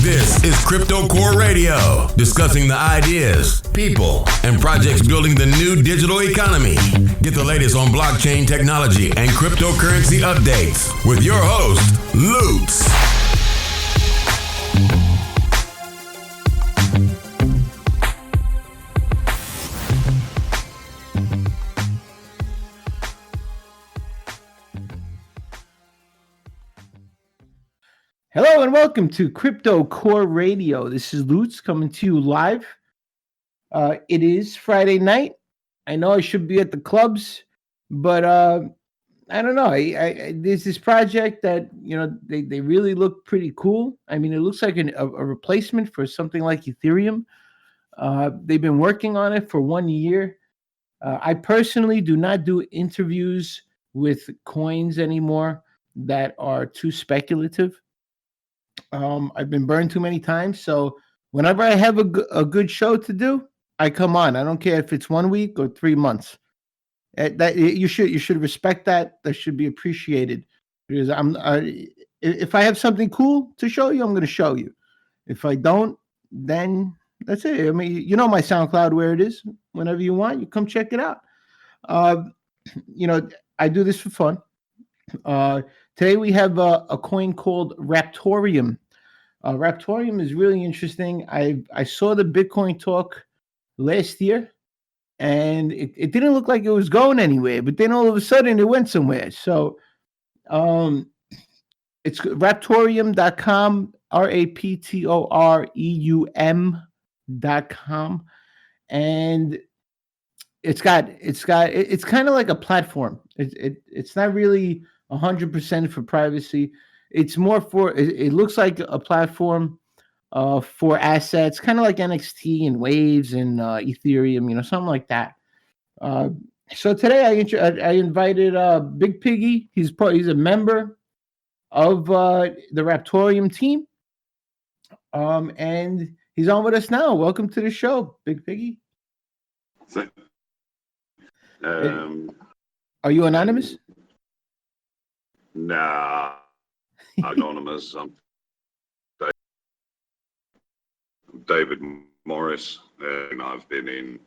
This is Crypto Core Radio, discussing the ideas, people, and projects building the new digital economy. Get the latest on blockchain technology and cryptocurrency updates with your host, Lutz. Hello and welcome to Crypto Core Radio. This is Lutz coming to you live. It is Friday night. I know I should be at the clubs, but I don't know. There's this project that, they really look pretty cool. I mean, it looks like a replacement for something like Ethereum. They've been working on it for 1 year. I personally do not do interviews with coins anymore that are too speculative. I've been burned too many times, so whenever I have a good show to do, I come on. I don't care if it's 1 week or 3 months. That you should respect that. That should be appreciated, because if I have something cool to show you, I'm going to show you. If I don't, then that's it. I mean, you know my SoundCloud where it is. Whenever you want, you come check it out. I do this for fun. Today we have a coin called Raptoreum. Raptoreum is really interesting. I saw the Bitcoin talk last year, and it didn't look like it was going anywhere, but then all of a sudden it went somewhere. So it's Raptoreum.com, Raptoreum.com, and it's kind of like a platform. It's not really 100% for privacy. It's more for, it looks like a platform for assets, kind of like NXT and Waves and Ethereum, something like that. So today I invited Big Piggy. He's a member of the Raptoreum team, and he's on with us now. Welcome to the show, Big Piggy. Are you anonymous? Nah, anonymous. I'm David Morris, and I've been in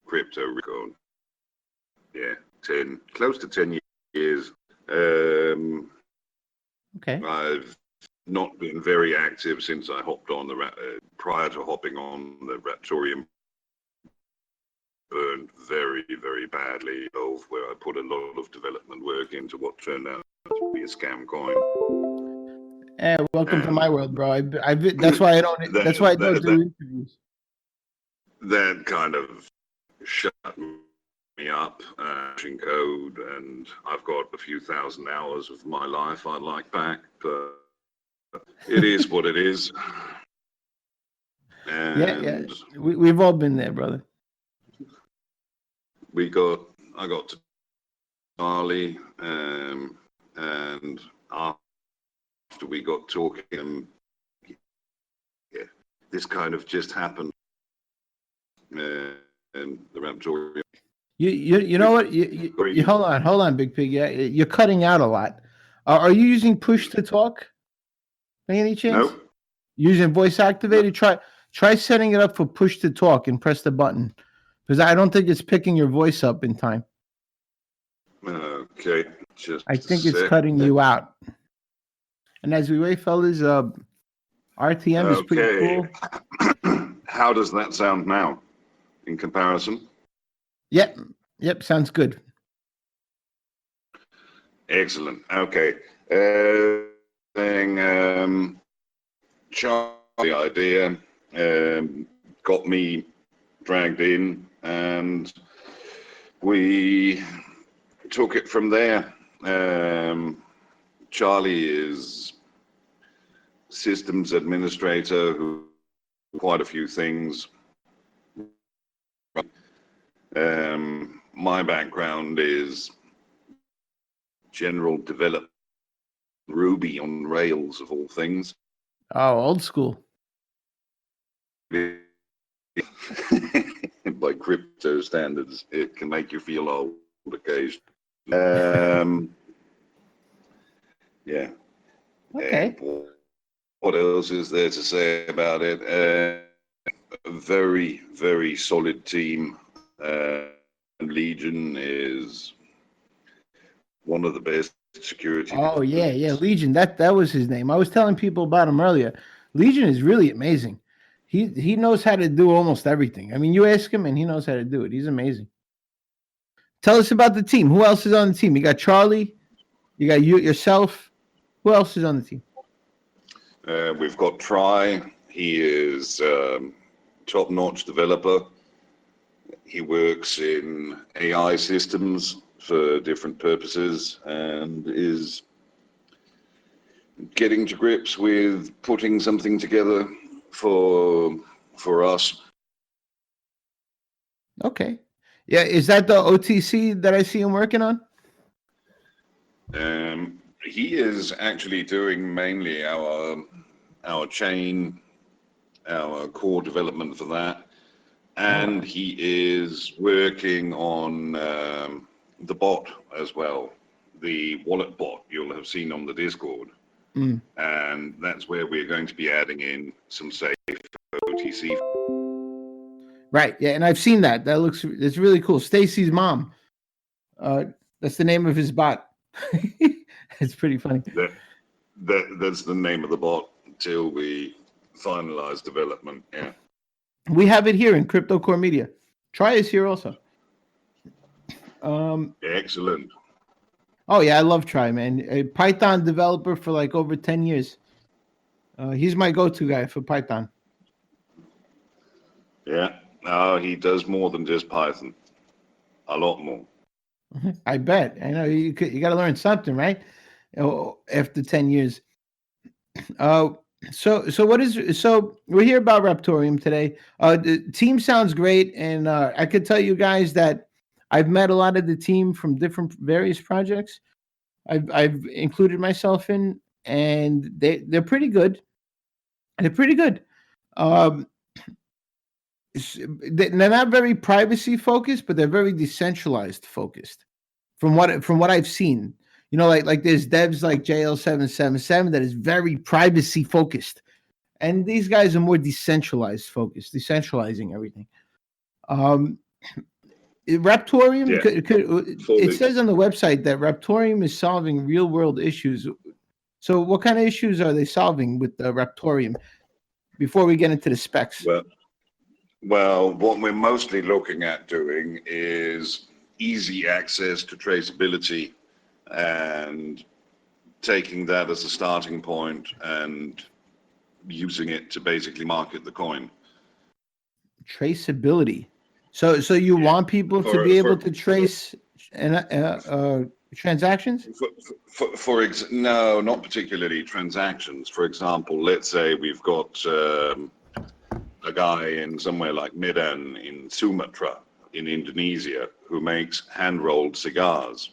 crypto record. Close to 10 years. Okay. I've not been very active since I hopped on prior to hopping on the Raptoreum. Burned very, very badly, where I put a lot of development work into what turned out to be a scam coin. Welcome to my world, bro. That's why I don't. That's why I don't do interviews. That kind of shut me up, pushing code, and I've got a few thousand hours of my life I'd like back, but it is what it is. And yeah. We've all been there, brother. I got to Charlie, and after we got talking, this kind of just happened. And the Raptoreum. You know what? You hold on, Big Pig. Yeah, you're cutting out a lot. Are you using push to talk? By any chance? Nope. Using voice activated? Nope. Try setting it up for push to talk and press the button. Because I don't think it's picking your voice up in time. Okay. I think it's cutting you out. And as we wait, fellas, RTM is pretty cool. How does that sound now in comparison? Yep, sounds good. Excellent. Okay. Charlie idea got me dragged in, and we took it from there. Charlie is systems administrator who quite a few things. My background is general development, Ruby on Rails of all things. Oh, old school. By crypto standards, it can make you feel old occasionally. Yeah. Okay. what else is there to say about it? A very, very solid team. Legion is one of the best security. Oh yeah, Legion. That was his name. I was telling people about him earlier. Legion is really amazing. He knows how to do almost everything. I mean, you ask him and he knows how to do it. He's amazing. Tell us about the team. Who else is on the team? You got Charlie. You got yourself. Who else is on the team? We've got Try. He is top-notch developer. He works in AI systems for different purposes and is getting to grips with putting something together for us. Okay. Yeah, is that the OTC that I see him working on? He is actually doing mainly our chain, our core development for that, and he is working on the bot as well, the wallet bot you'll have seen on the Discord, and that's where we're going to be adding in some safe OTC. Right. Yeah, and I've seen that. It's really cool. Stacy's mom. That's the name of his bot. It's pretty funny. That's the name of the bot until we finalize development. Yeah. We have it here in Crypto Core Media. Try is here also. Excellent. Oh yeah, I love Try, man. A Python developer for like over 10 years. He's my go-to guy for Python. Yeah. He does more than just Python. A lot more. I bet. I know you got to learn something, right? After 10 years. So we're here about Raptoreum today. The team sounds great, and I could tell you guys that I've met a lot of the team from various projects. I've included myself in, and they're pretty good. They're pretty good. They're not very privacy focused, but they're very decentralized focused. From what I've seen, you know, like there's devs like JL777 that is very privacy focused, and these guys are more decentralized focused, decentralizing everything. Raptoreum, Yeah. It says on the website that Raptoreum is solving real world issues. So what kind of issues are they solving with the Raptoreum? Before we get into the specs. Well, what we're mostly looking at doing is easy access to traceability and taking that as a starting point and using it to basically market the coin. Traceability. So you want people to be able to trace transactions? No, not particularly transactions. For example, let's say we've got a guy in somewhere like Medan in Sumatra in Indonesia who makes hand-rolled cigars.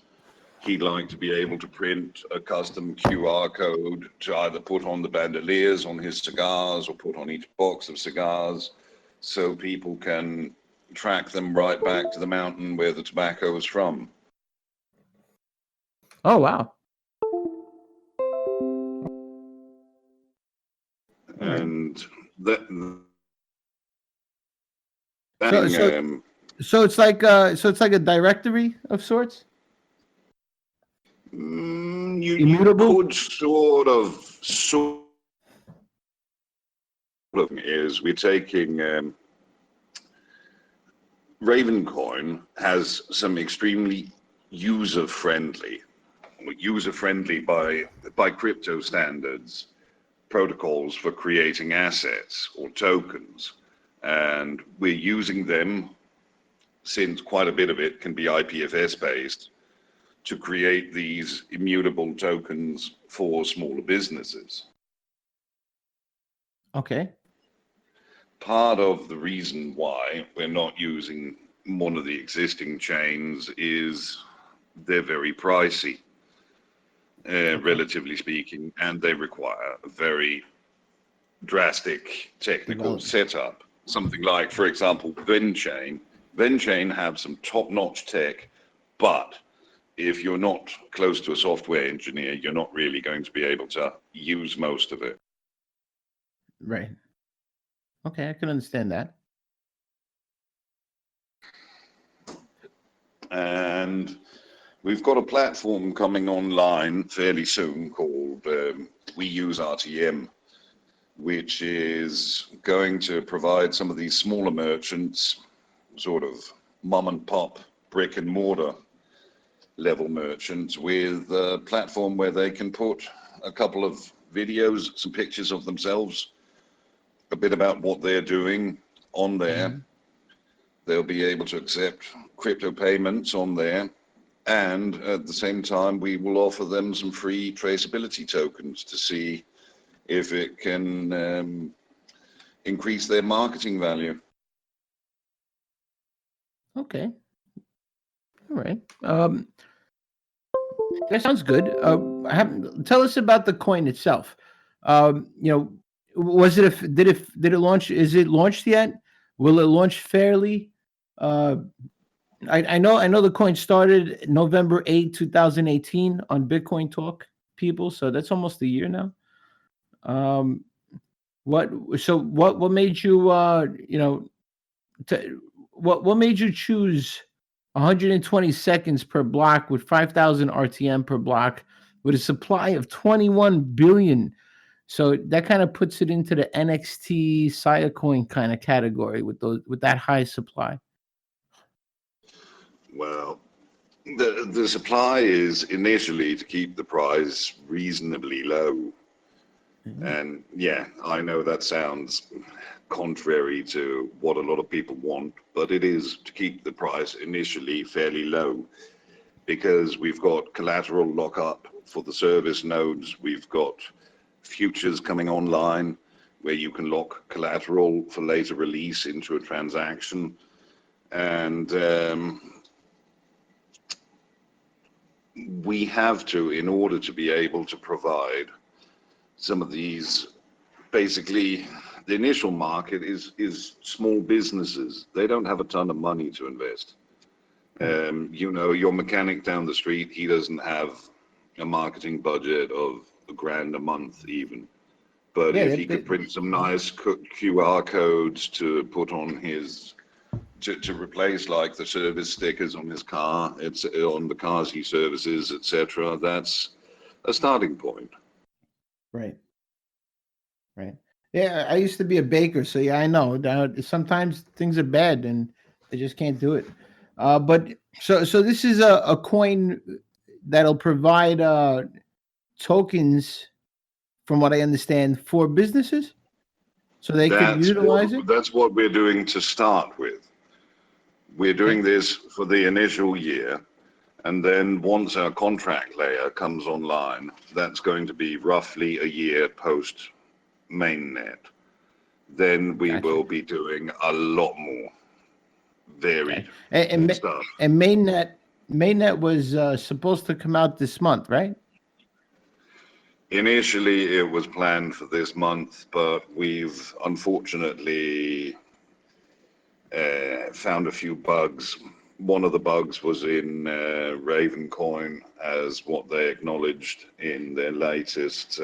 He'd like to be able to print a custom QR code to either put on the bandoliers on his cigars or put on each box of cigars so people can track them right back to the mountain where the tobacco is from. Oh, wow. And so it's like a directory of sorts. You could sort of is we're taking Ravencoin has some extremely user-friendly by crypto standards protocols for creating assets or tokens, and we're using them, since quite a bit of it can be IPFS based, to create these immutable tokens for smaller businesses. Okay. Part of the reason why we're not using one of the existing chains is they're very pricey, relatively speaking, and they require a very drastic technical setup. Something like, for example, Venchain have some top-notch tech, but if you're not close to a software engineer, you're not really going to be able to use most of it. Right. Okay, I can understand that. And we've got a platform coming online fairly soon called We Use RTM, which is going to provide some of these smaller merchants, sort of mom and pop brick and mortar level merchants, with a platform where they can put a couple of videos, some pictures of themselves, a bit about what they're doing on there. Mhm. They'll be able to accept crypto payments on there. And at the same time, we will offer them some free traceability tokens to see if it can increase their marketing value. Okay. All right. That sounds good. Tell us about the coin itself. You know, was it a, did it launch? Is it launched yet? Will it launch fairly? Uh, I know the coin started November 8, 2018 on Bitcoin Talk, people. So that's almost a year now. Um, what made you what made you choose 120 seconds per block with 5,000 RTM per block with a supply of 21 billion? So that kind of puts it into the NXT Siacoin kind of category with that high supply. Well, the supply is initially to keep the price reasonably low. Mhm. And yeah, I know that sounds contrary to what a lot of people want, but it is to keep the price initially fairly low because we've got collateral lockup for the service nodes. We've got futures coming online where you can lock collateral for later release into a transaction. And we have to, in order to be able to provide some of these, basically, the initial market is small businesses. They don't have a ton of money to invest. Right. You know, your mechanic down the street, he doesn't have a marketing budget of $1,000 a month even. But Yeah. if he could print some nice QR codes to put on his, to replace like the service stickers on his car, it's on the cars he services, etc. That's a starting point. Right. Right. Yeah. I used to be a baker, so yeah, I know. Sometimes things are bad and they just can't do it. But so this is a coin that'll provide tokens, from what I understand, for businesses, so they could utilize it. That's what we're doing to start with. We're doing Okay. this for the initial year, and then once our contract layer comes online, that's going to be roughly a year post mainnet. Then we Gotcha. will be doing a lot more Gotcha. varied stuff. And mainnet was supposed to come out this month, right? Initially, it was planned for this month, but we've unfortunately found a few bugs. One of the bugs was in Ravencoin, as what they acknowledged in their latest,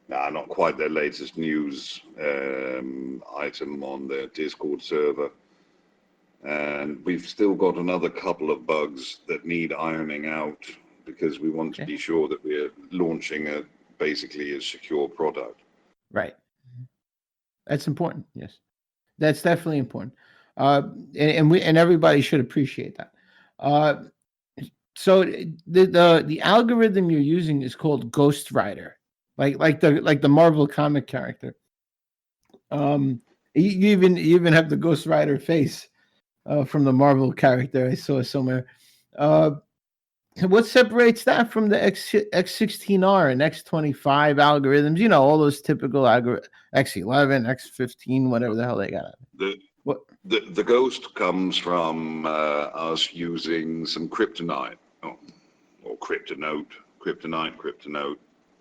not quite their latest news item on their Discord server. And we've still got another couple of bugs that need ironing out because we want to Okay. be sure that we're launching basically a secure product. Right. That's important. Yes, that's definitely important. Uh, and everybody should appreciate that. Uh, so the algorithm you're using is called GhostRider, like the Marvel comic character. You even have the GhostRider face from the Marvel character I saw somewhere. Uh, what separates that from the X16R and X25 algorithms? You know, all those typical X11, X15, whatever the hell they got. The What? the ghost comes from us using some kryptonite or kryptonite,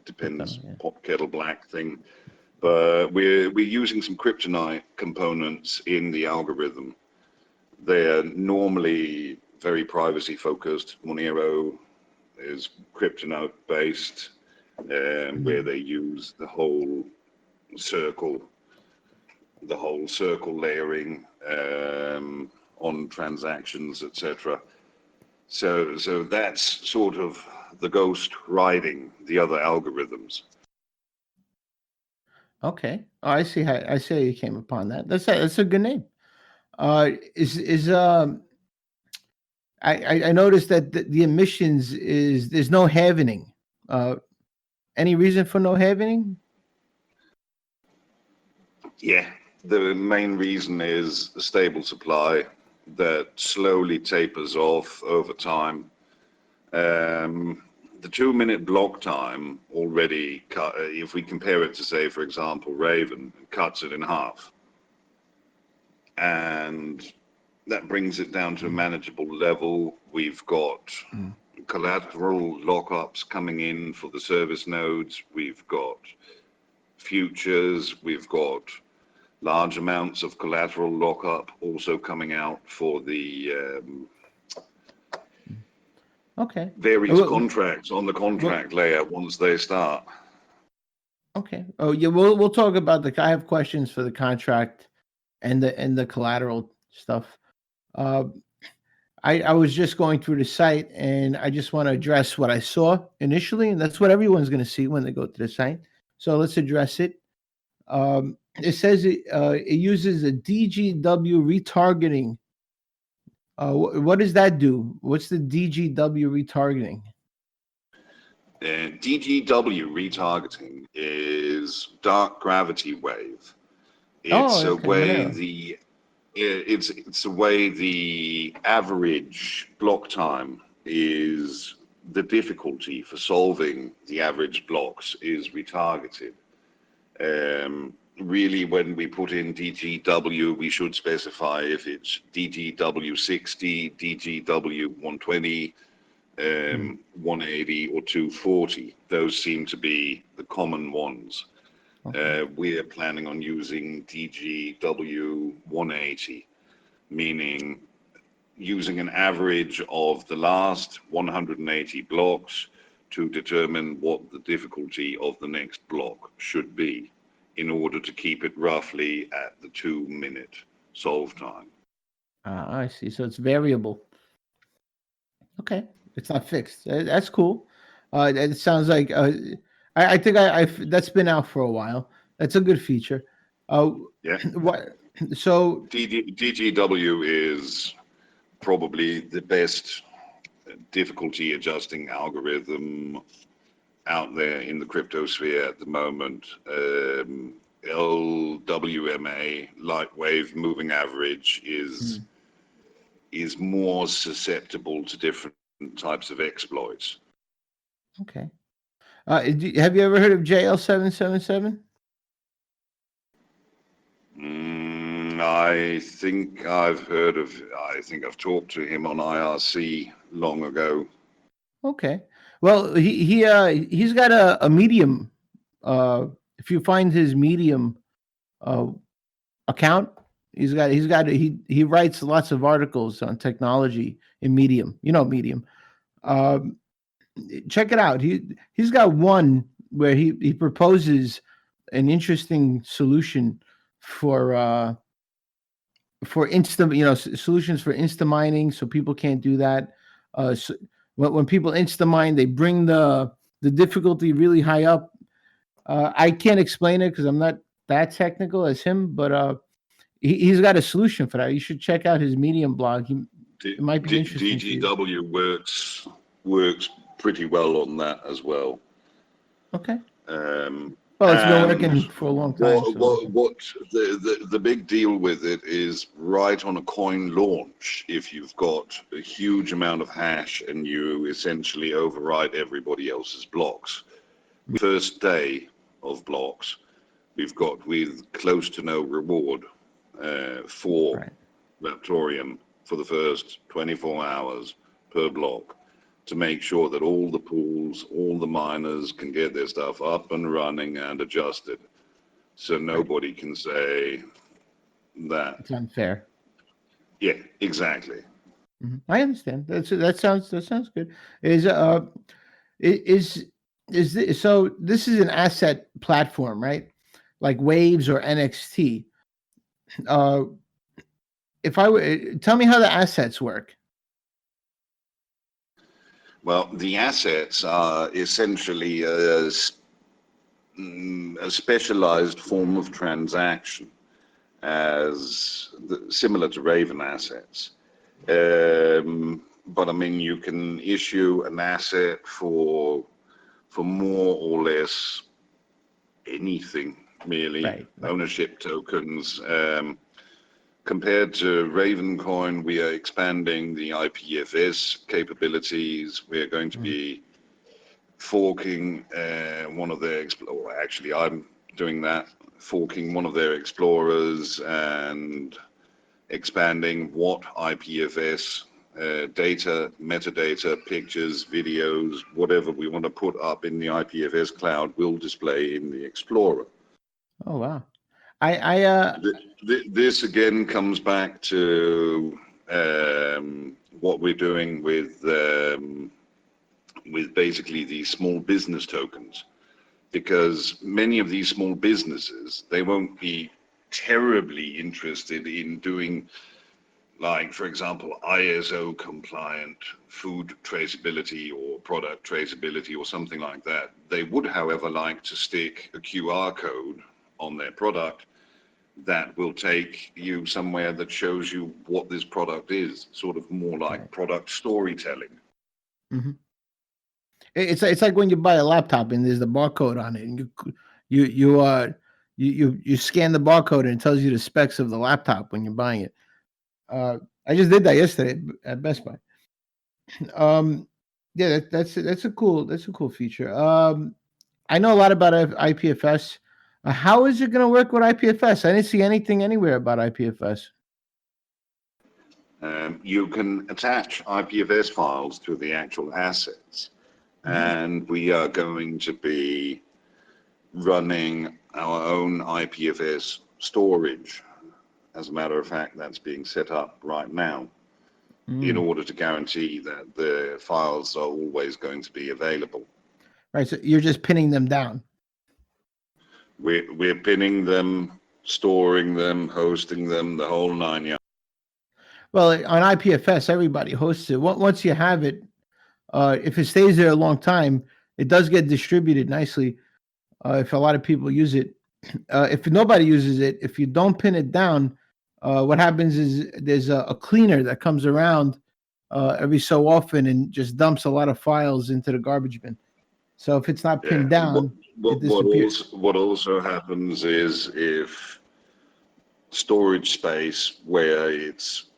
depends, Yeah. pot kettle black thing. But we're using some kryptonite components in the algorithm. They're normally very privacy focused. Monero is kryptonite based. where they use circle, the whole circle layering on transactions, etc. So that's sort of the ghost riding the other algorithms. Okay. Oh, I see how you came upon that. That's a good name. Is I noticed that the emissions is there's no halvening. Uh, any reason for no halvening? Yeah, the main reason is a stable supply that slowly tapers off over time. The 2-minute block time already if we compare it to, say, for example, Raven, cuts it in half. And that brings it down to a manageable level. We've got collateral lockups coming in for the service nodes. We've got futures. We've got large amounts of collateral lockup also coming out for the Okay. various contracts on the contract layer once they start. Okay. Oh yeah, we'll talk about I have questions for the contract and the collateral stuff. I was just going through the site and I just want to address what I saw initially, and that's what everyone's going to see when they go to the site. So let's address it. It says it uses a DGW retargeting. What does that do? What's the DGW retargeting? DGW retargeting is dark gravity wave. It's a way it's a way the average block time is the difficulty for solving the average blocks is retargeted. Really, when we put in DGW, we should specify if it's DGW 60, DGW 120, 180 or 240. Those seem to be the common ones. Okay. We're planning on using DGW 180, meaning using an average of the last 180 blocks to determine what the difficulty of the next block should be in order to keep it roughly at the 2-minute solve time. I see. So it's variable. Okay. It's not fixed. That's cool. It sounds like I think that's been out for a while. That's a good feature. Yeah. What? So DGW is probably the best difficulty adjusting algorithm out there in the crypto sphere at the moment. LWMA, light wave moving average, is more susceptible to different types of exploits. Okay. Have you ever heard of JL777? I think I've heard of. I think I've talked to him on IRC long ago. Okay. Well, he's got a Medium. If you find his Medium account, he writes lots of articles on technology in Medium. You know Medium. Check it out. He's got one where he proposes an interesting solution for solutions for insta mining, so people can't do that. So when people insta mine, they bring the difficulty really high up. I can't explain it because I'm not that technical as him, but he's got a solution for that. You should check out his Medium blog. It might be interesting. DGW works pretty well on that as well. Okay. Well, it's been working for a long time. What the big deal with it is right on a coin launch. If you've got a huge amount of hash and you essentially overwrite everybody else's blocks, first day of blocks, we've got with close to no reward for Raptoreum for the first 24 hours per block, to make sure that all the pools, all the miners can get their stuff up and running and adjusted. So nobody can say that it's unfair. Yeah, exactly. I understand. That sounds good. Is So this is an asset platform, right? Like Waves or NXT. Uh, if I were, tell me how the assets work. Well, the assets are essentially a specialized form of transaction, similar to Raven assets. But I mean, you can issue an asset for more or less anything, merely Right. ownership tokens. Compared to Ravencoin, we are expanding the IPFS capabilities. We are going to be forking one of their, or actually, I'm doing that, forking one of their explorers and expanding what IPFS data, metadata, pictures, videos, whatever we want to put up in the IPFS cloud will display in the Explorer. Oh wow. I This again comes back to what we're doing with basically these small business tokens, because many of these small businesses, they won't be terribly interested in doing, like, for example, ISO compliant food traceability or product traceability or something like that. They would, however, like to stick a QR code on their product that will take you somewhere that shows you what this product is, sort of more like right. product storytelling. hmm It's like when you buy a laptop and there's the barcode on it, and you you uh you scan the barcode and it tells you the specs of the laptop when you're buying it. Uh, I just did that yesterday at Best Buy. Um, yeah, that's a cool feature. I know a lot about IPFS. How is it going to work with IPFS? I didn't see anything anywhere about IPFS. You can attach IPFS files to the actual assets, Mhm. and we are going to be running our own IPFS storage. As a matter of fact, that's being set up right now in Mm. order to guarantee that the files are always going to be available. Right, so you're just pinning them down. We're pinning them, storing them, hosting them, the whole nine yards. Well, on IPFS, everybody hosts it. Once you have it, if it stays there a long time, it does get distributed nicely. If a lot of people use it, if nobody uses it, if you don't pin it down, what happens is there's a cleaner that comes around every so often and just dumps a lot of files into the garbage bin. So if it's not Yeah. pinned down, it disappears. What also happens is if storage space where it's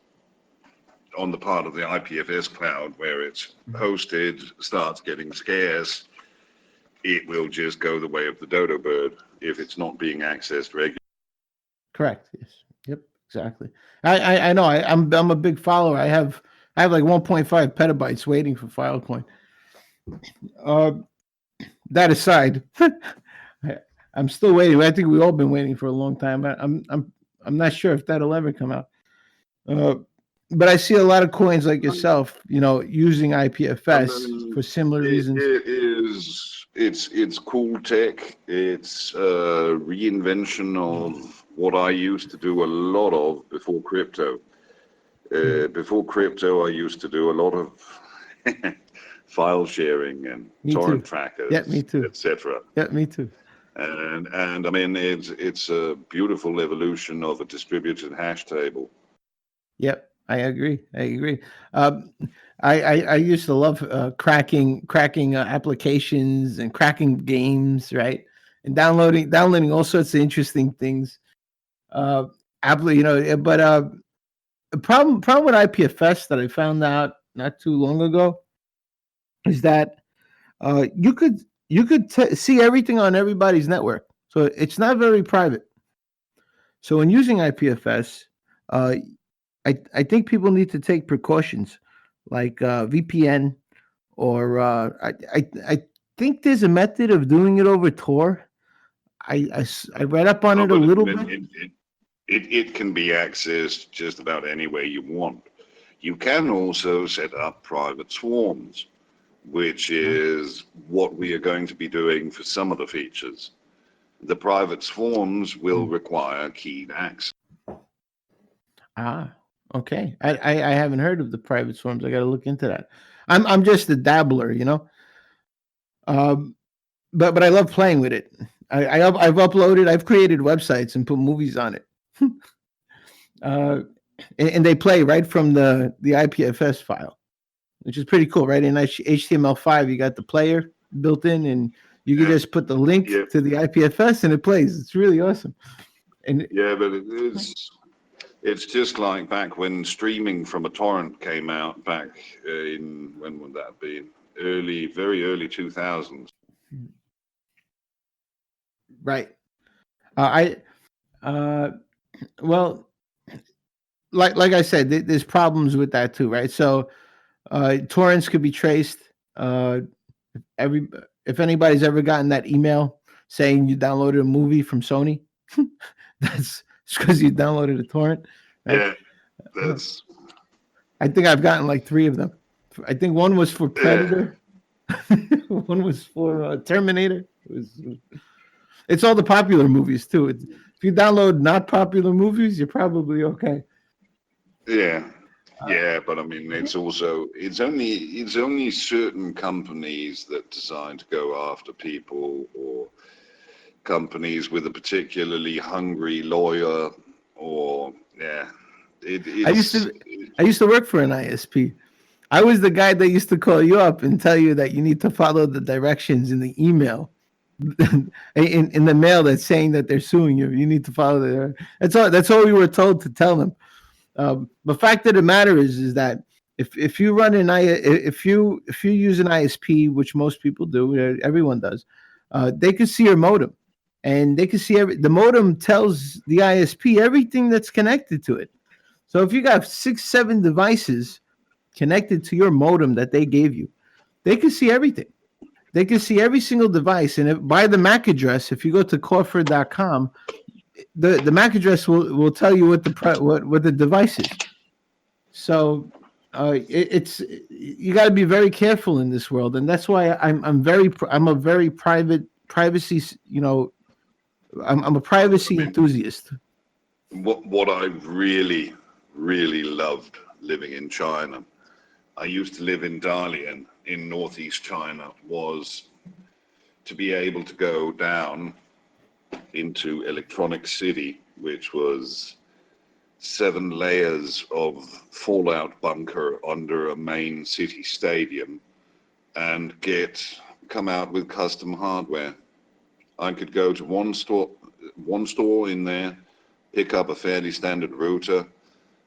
on the part of the IPFS cloud where it's hosted starts getting scarce, it will just go the way of the dodo bird if it's not being accessed regularly. Correct. Yes. Yep. Exactly. I know. I'm a big follower. I have like 1.5 petabytes waiting for Filecoin. Uh, that aside, I'm still waiting. I think we've all been waiting for a long time. I'm not sure if that'll ever come out. Uh, but I see a lot of coins like yourself, using I IPFS mean, for similar reasons. it's cool tech. It's a reinvention of what I used to do a lot of before crypto. Mhm. Before crypto, I used to do a lot of file sharing and Me torrent too. Yeah, me trackers, too. etc. Yeah, me too. And I mean, it's a beautiful evolution of a distributed hash table. Yep, I agree. I agree. Um, I used to love cracking applications and cracking games, right? And downloading all sorts of interesting things. Uh, Apple, but the problem with IPFS that I found out not too long ago is that you could see everything on everybody's network, so it's not very private. So when using IPFS, uh, I think people need to take precautions, like VPN, or I think there's a method of doing it over Tor. I read up on Oh, it a but little bit. it can be accessed just about any way you want. You can also set up private swarms which is what we are going to be doing for some of the features. The private swarms will require keyed access. Ah, okay. I haven't heard of the private swarms. I got to look into that. I'm just a dabbler, you know. But I love playing with it. I've uploaded, I've created websites and put movies on it. And they play right from the IPFS file, which is pretty cool, right? In HTML5, you got the player built in, and you can just put the link to the IPFS, and it plays. It's really awesome. And but it's just like back when streaming from a torrent came out back in, when would that be? Very early 2000s. Right. Well, like I said, there's problems with that too, right? So torrents could be traced. If anybody's ever gotten that email saying you downloaded a movie from Sony, that's because you downloaded a torrent. Right? Yeah, that's. I think I've gotten like 3 of them. I think one was for Predator, one was for Terminator. It's all the popular movies too. If you download not popular movies, you're probably okay. Yeah, but I mean, it's only certain companies that decide to go after people, or companies with a particularly hungry lawyer, or I used to work for an ISP. I was the guy that used to call you up and tell you that you need to follow the directions in the email. in the mail that's saying that they're suing you. You need to follow the. That's all we were told to tell them. The fact of the matter is that if you run if you use an ISP, which most people do, everyone does, they can see your modem, and they can see the modem tells the ISP everything that's connected to it. So if you got 6, 7 devices connected to your modem that they gave you, they can see everything. They can see every single device, and by the MAC address, if you go to Corford.com, the MAC address will tell you what the device is. So it's you got to be very careful in this world, and that's why I'm a very privacy. You know, I'm a privacy enthusiast. What I really loved living in China. I used to live in Dalian in northeast China, was to be able to go down into Electronic City, which was 7 layers of fallout bunker under a main city stadium, and come out with custom hardware. I could go to one store in there, pick up a fairly standard router,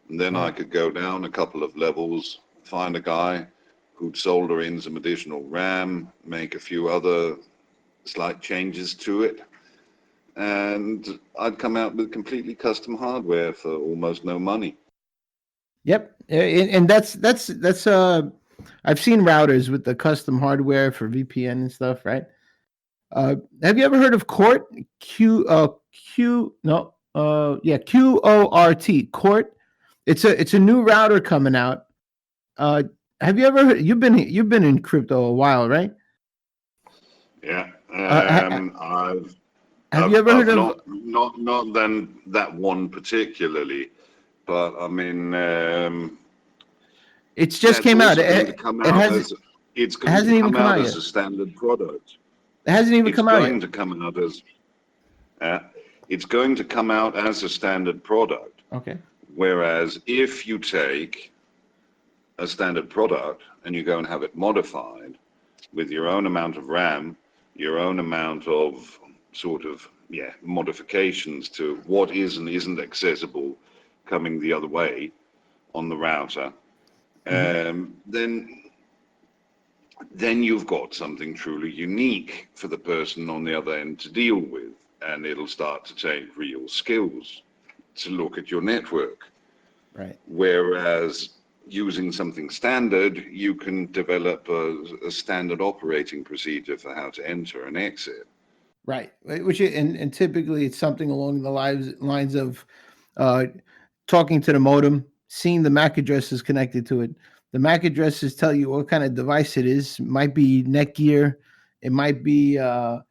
and then I could go down a couple of levels, find a guy who'd solder in some additional RAM, make a few other slight changes to it, and I'd come out with completely custom hardware for almost no money. Yep, and that's I've seen routers with the custom hardware for VPN and stuff, right? Have you ever heard of Qort? QORT. Qort. It's a new router coming out. Have you ever heard? You've been in crypto a while, right? Yeah. Have you ever heard of? Not then that one particularly, but I mean, it's just came out. It's going to come out as a standard product. It hasn't even come out yet. It's going to come out as a standard product. Okay. Whereas if you take a standard product and you go and have it modified with your own amount of RAM, your own amount of sort of modifications to what is and isn't accessible coming the other way on the router, then you've got something truly unique for the person on the other end to deal with, and it'll start to take real skills to look at your network. Right. Whereas using something standard, you can develop a standard operating procedure for how to enter and exit. Right. And typically it's something along the lines of talking to the modem, seeing the MAC addresses connected to it, The MAC addresses tell you what kind of device it is. It might be Netgear, it might be a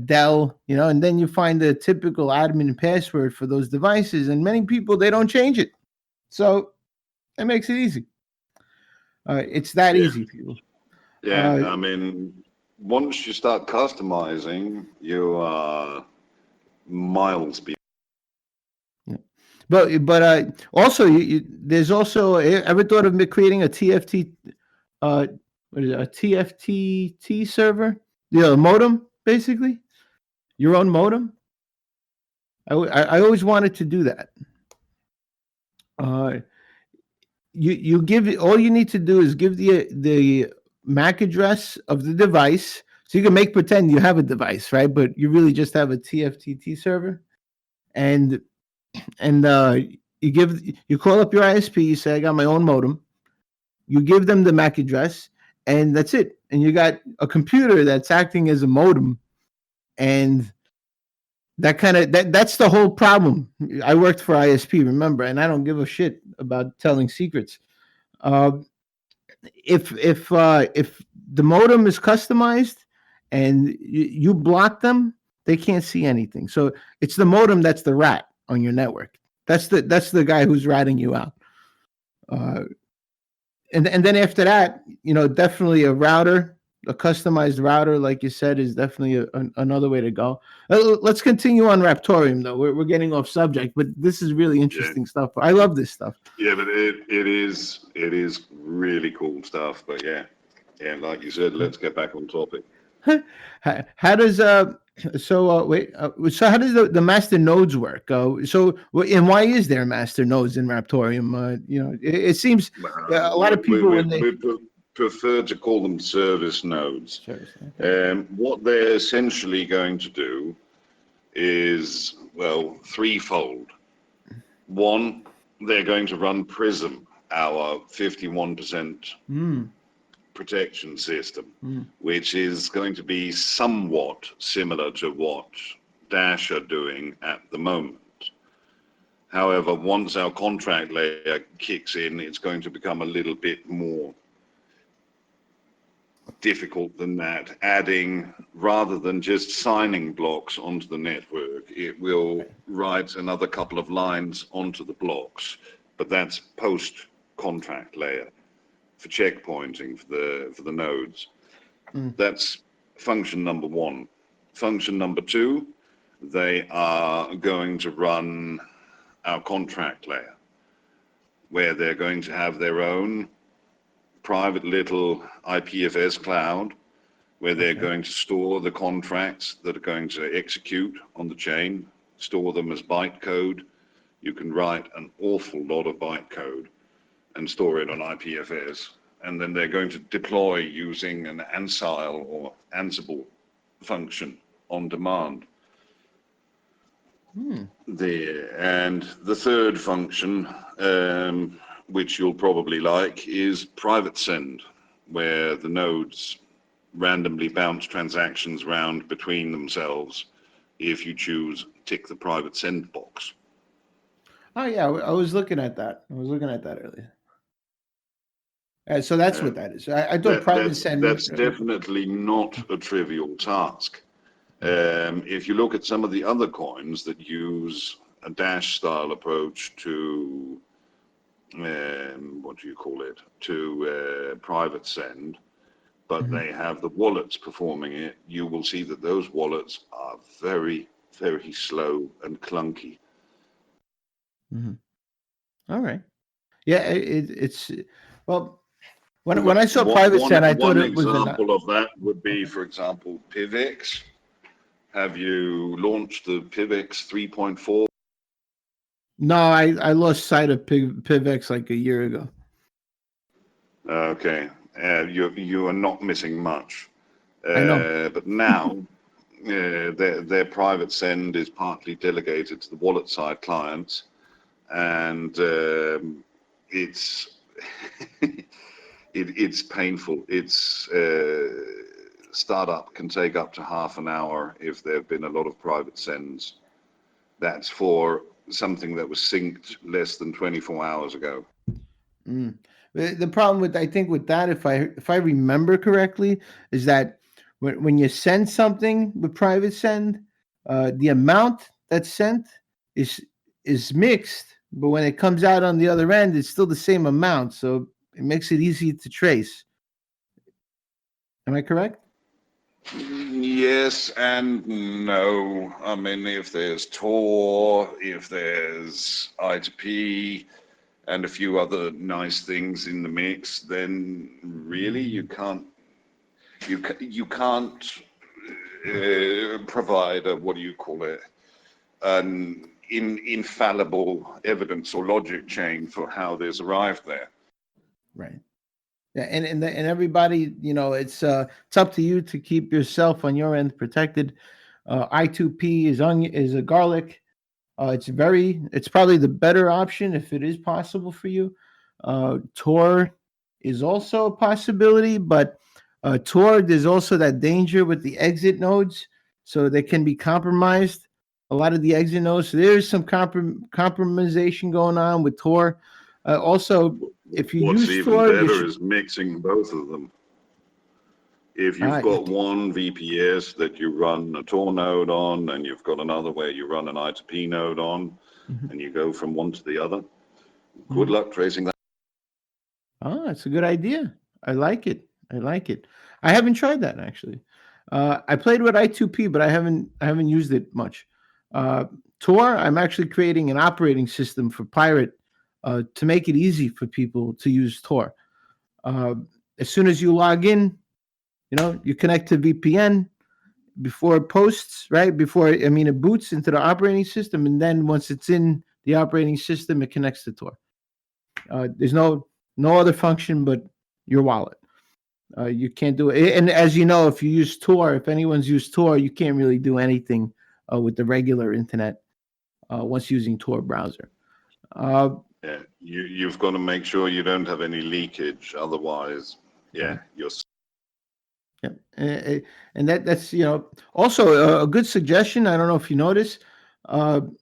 Dell, and then you find the typical admin password for those devices, and many people, they don't change it. So that makes it easy. It's that easy, people. Yeah, I mean, once you start customizing, you are miles beyond. But also, there's also, ever thought of creating a TFT, what is it, a TFTT server? A modem, basically, your own modem. I always wanted to do that. You give all you need to do is give the MAC address of the device, so you can make pretend you have a device, right? But you really just have a TFTT server, and you call up your ISP. You say, I got my own modem. You give them the MAC address, and that's it. And you got a computer that's acting as a modem, and that's the whole problem. I worked for ISP, remember, and I don't give a shit about telling secrets. If the modem is customized and you block them, they can't see anything. So it's the modem that's the rat on your network. That's the guy who's ratting you out. And then after that, definitely a customized router, like you said, is definitely another way to go. Let's continue on Raptoreum, though. We're getting off subject, but this is really interesting stuff. I love this stuff. Yeah, but it is really cool stuff. But yeah, like you said, let's get back on topic. How does so how does the master nodes work? And why is there master nodes in Raptoreum? It seems a lot of people we prefer to call them service nodes. Okay. What they're essentially going to do is, well, threefold. One, they're going to run Prism, our 51% protection system, which is going to be somewhat similar to what Dash are doing at the moment. However, once our contract layer kicks in, it's going to become a little bit more difficult than that. Adding, rather than just signing blocks onto the network, it will write another couple of lines onto the blocks, but that's post contract layer for checkpointing for the nodes. That's function number one. Function number two, they are going to run our contract layer, where they're going to have their own private little IPFS cloud, where they're going to store the contracts that are going to execute on the chain, store them as bytecode. You can write an awful lot of bytecode and store it on IPFS. And then they're going to deploy using an Ansible or Ansible function on demand. And the third function, which you'll probably like, is private send, where the nodes randomly bounce transactions around between themselves. If you choose, tick the private send box. Oh yeah, I was looking at that. Earlier. So that's what that is. I thought private send. That's definitely not a trivial task. If you look at some of the other coins that use a Dash style approach to private send, but they have the wallets performing it, you will see that those wallets are very, very slow and clunky. All right. Yeah, it's well. When I saw private send, I thought it was one example of that would be, for example, PivX. Have you launched the PivX 3.4? No, I lost sight of PivX like a year ago. Okay, you are not missing much. I know. But now their private send is partly delegated to the wallet side clients, and it's it's painful. It's startup can take up to half an hour if there have been a lot of private sends. That's for something that was synced less than 24 hours ago. The problem with, I think, with that, if I remember correctly, is that when you send something with private send, the amount that's sent is is mixed, but when it comes out on the other end, it's still the same amount. So it makes it easy to trace. Am I correct? Yes and no. I mean, if there's Tor, if there's I2P, and a few other nice things in the mix, then really you can't provide a, what do you call it, an infallible evidence or logic chain for how this arrived there. Right. Yeah, and everybody, it's up to you to keep yourself on your end protected. I2P is onion is a garlic. It's probably the better option if it is possible for you. Tor is also a possibility, but Tor, there's also that danger with the exit nodes, so they can be compromised. A lot of the exit nodes, so there's some compromisation going on with Tor. Also, if you What's use even Tor, you better should. is mixing both of them. If you've You got one VPS that you run a Tor node on, and you've got another where you run an I2P node on, Mhm, and you go from one to the other, good mhm. luck tracing that. Oh, it's a good idea. I like it. I like it. I haven't tried that actually. I played with I2P, but I haven't used it much. Uh, Tor, I'm actually creating an operating system for Pirate to make it easy for people to use Tor. Uh, as soon as you log in, you connect to VPN before it posts, right? Before it boots into the operating system, and then once it's in the operating system, it connects to Tor. There's no other function but your wallet. You can't do it. And as you know, if you use Tor, if anyone's used Tor, you can't really do anything with the regular internet once using Tor browser. Uh, Yeah, you've got to make sure you don't have any leakage, otherwise, yeah, right. you're. Yeah. And that's also a good suggestion. I don't know if you notice.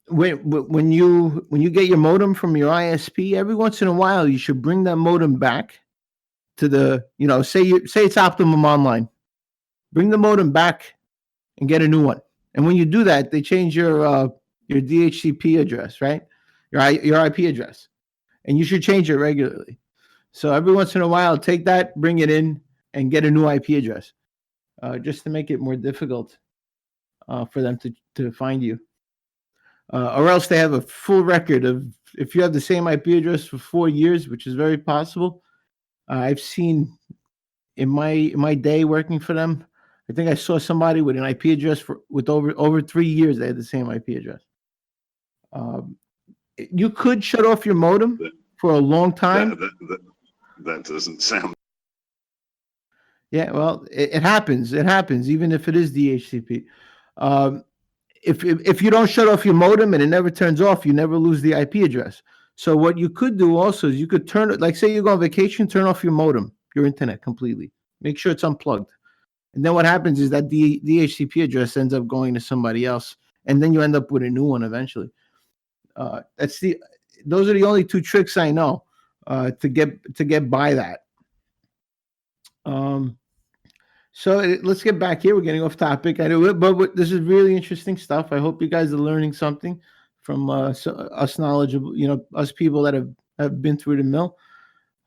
When you get your modem from your ISP, every once in a while you should bring that modem back to the say it's Optimum Online. Bring the modem back and get a new one. And when you do that, they change your DHCP address, right? Your IP address, and you should change it regularly. So every once in a while, take that, bring it in, and get a new IP address, just to make it more difficult for them to find you. Or else they have a full record of if you have the same IP address for 4 years, which is very possible. I've seen in my day working for them. I think I saw somebody with an IP address with over 3 years. They had the same IP address. Um, you could shut off your modem That for a long that time. that that, that doesn't sound. Yeah, well, it happens. It happens, even if it is DHCP. Um, if you don't shut off your modem and it never turns off, you never lose the IP address. So what you could do also is you could turn it, like say you go on vacation, turn off your modem, your internet completely. Make sure it's unplugged. And then what happens is that the DHCP address ends up going to somebody else, and then you end up with a new one eventually. That's the Those are the only two tricks I know to get by that. Um, let's get back here. We're getting off topic. I know, but this is really interesting stuff. I hope you guys are learning something from us knowledgeable, us people that have been through the mill.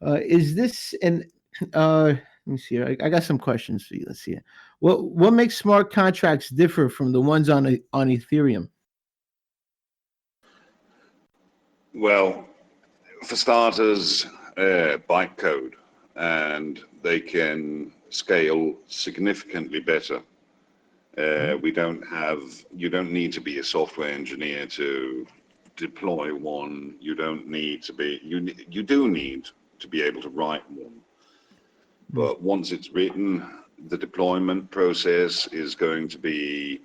Is this an let me see. I got some questions for you. Let's see. What makes smart contracts differ from the ones on Ethereum? Well, for starters, bytecode, and they can scale significantly better. Mhm. You don't need to be a software engineer to deploy one. You do need to be able to write one. Mm. But once it's written, the deployment process is going to be,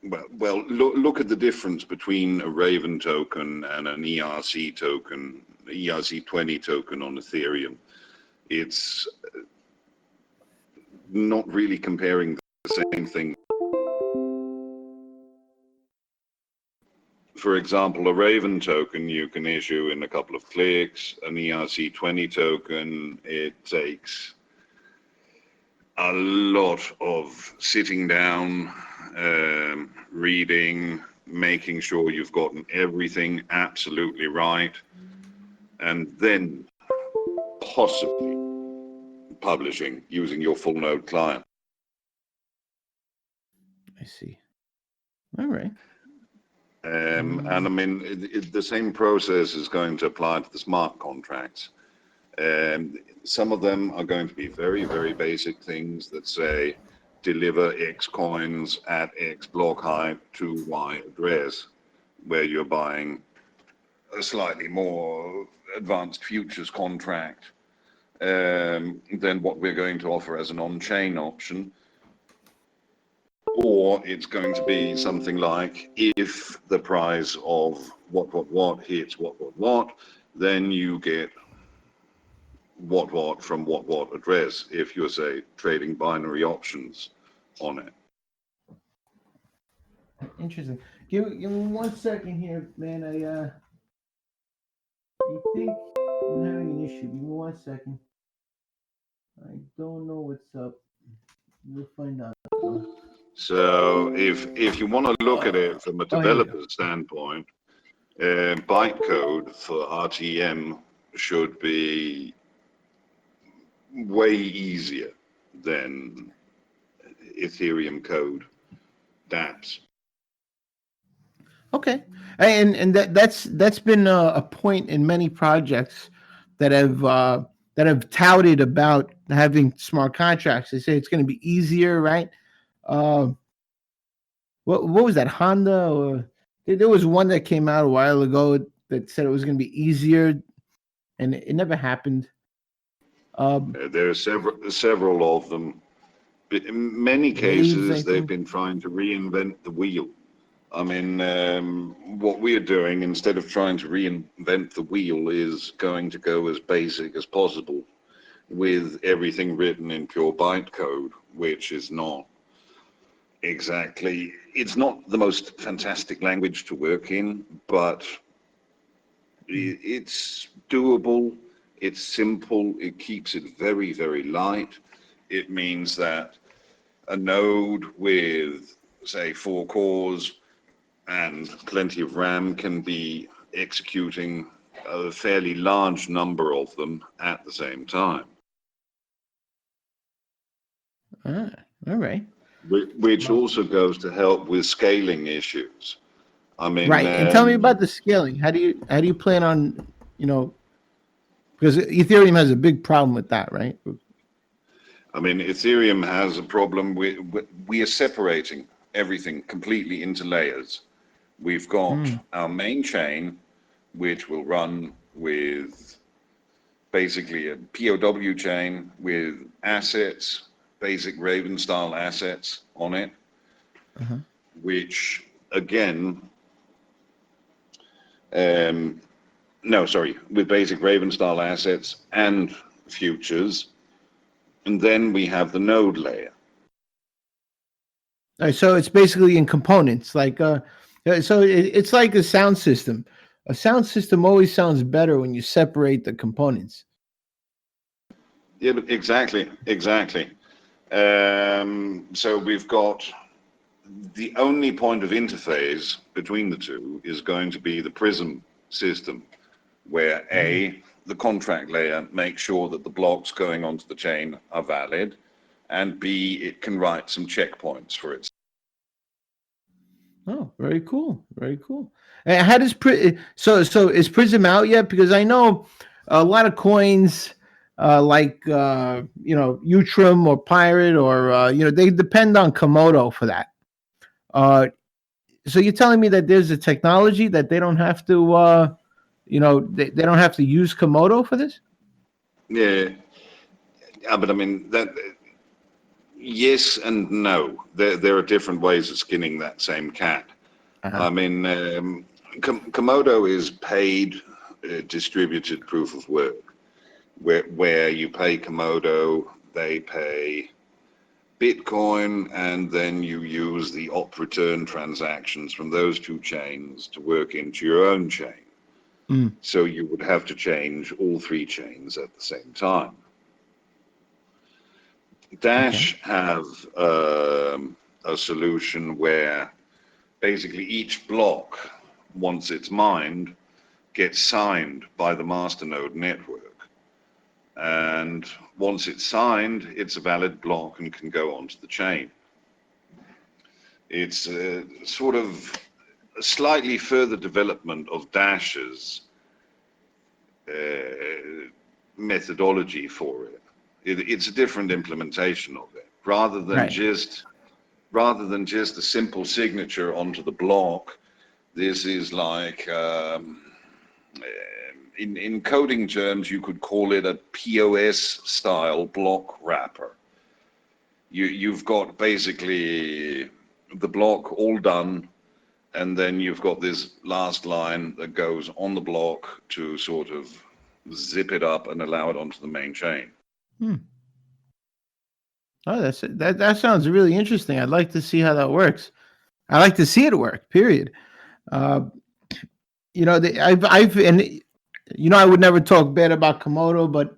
look at the difference between a Raven token and an ERC token, ERC20 token on Ethereum. It's not really comparing the same thing. For example, a Raven token you can issue in a couple of clicks. An ERC20 token, it takes a lot of sitting down, reading, making sure you've gotten everything absolutely right, and then possibly publishing using your full node client. I see. All right. And I mean, the same process is going to apply to the smart contracts. Some of them are going to be very, very basic things that say, deliver X coins at X block height to Y address, where you're buying a slightly more advanced futures contract than what we're going to offer as an on-chain option. Or it's going to be something like, if the price of what hits what, then you get what from what address, if you're, say, trading binary options on it. Interesting. Give me 1 second here, man. I think I'm having an issue. Give me 1 second. I don't know what's up. We'll find out. So if you want to look at it from a developer standpoint, bytecode for RTM should be way easier than Ethereum code dApps. Okay, and that's been a point in many projects that have touted about having smart contracts. They say it's going to be easier, right? What was that, Honda, or there was one that came out a while ago that said it was going to be easier, and it never happened. There are several of them. But in many cases, they've been trying to reinvent the wheel. I mean, what we're doing, instead of trying to reinvent the wheel, is going to go as basic as possible with everything written in pure bytecode, which is not exactly, it's not the most fantastic language to work in, but it's doable, it's simple, it keeps it very, very light. It means that a node with, say, 4 cores and plenty of RAM can be executing a fairly large number of them at the same time. All right. Which also goes to help with scaling issues. I mean, right. And tell me about the scaling. How do you plan on, because Ethereum has a big problem with that, right? I mean, Ethereum has a problem with, we are separating everything completely into layers. We've got our main chain, which will run with basically a POW chain with assets, basic Raven style assets on it, which again, with basic Raven style assets and futures. And then we have the node layer. All right, so it's basically in components, like so it's like a sound system. A sound system always sounds better when you separate the components. Yeah, exactly. So we've got the only point of interface between the two is going to be the Prism system, where the contract layer makes sure that the blocks going onto the chain are valid, and B, it can write some checkpoints for it. Oh, very cool. And how does so is Prism out yet? Because I know a lot of coins like Utrum or Pirate or they depend on Komodo for that. So you're telling me that there's a technology that they don't have to they don't have to use Komodo for this? Yeah, but I mean that. Yes and no. There are different ways of skinning that same cat. I mean, Komodo is paid distributed proof of work, where you pay Komodo, they pay Bitcoin, and then you use the op return transactions from those two chains to work into your own chain. So you would have to change all three chains at the same time. Dash have a solution where basically each block, once it's mined, gets signed by the masternode network. And once it's signed, it's a valid block and can go onto the chain. It's a sort of a slightly further development of Dash's methodology for it. It's a different implementation of it. Rather than just a simple signature onto the block, this is like in coding terms, you could call it a POS style block wrapper. You've got basically the block all done, and then you've got this last line that goes on the block to sort of zip it up and allow it onto the main chain. Oh, that sounds really interesting. I'd like to see how that works. I like to see it work. Period. You know, I would never talk bad about Komodo, but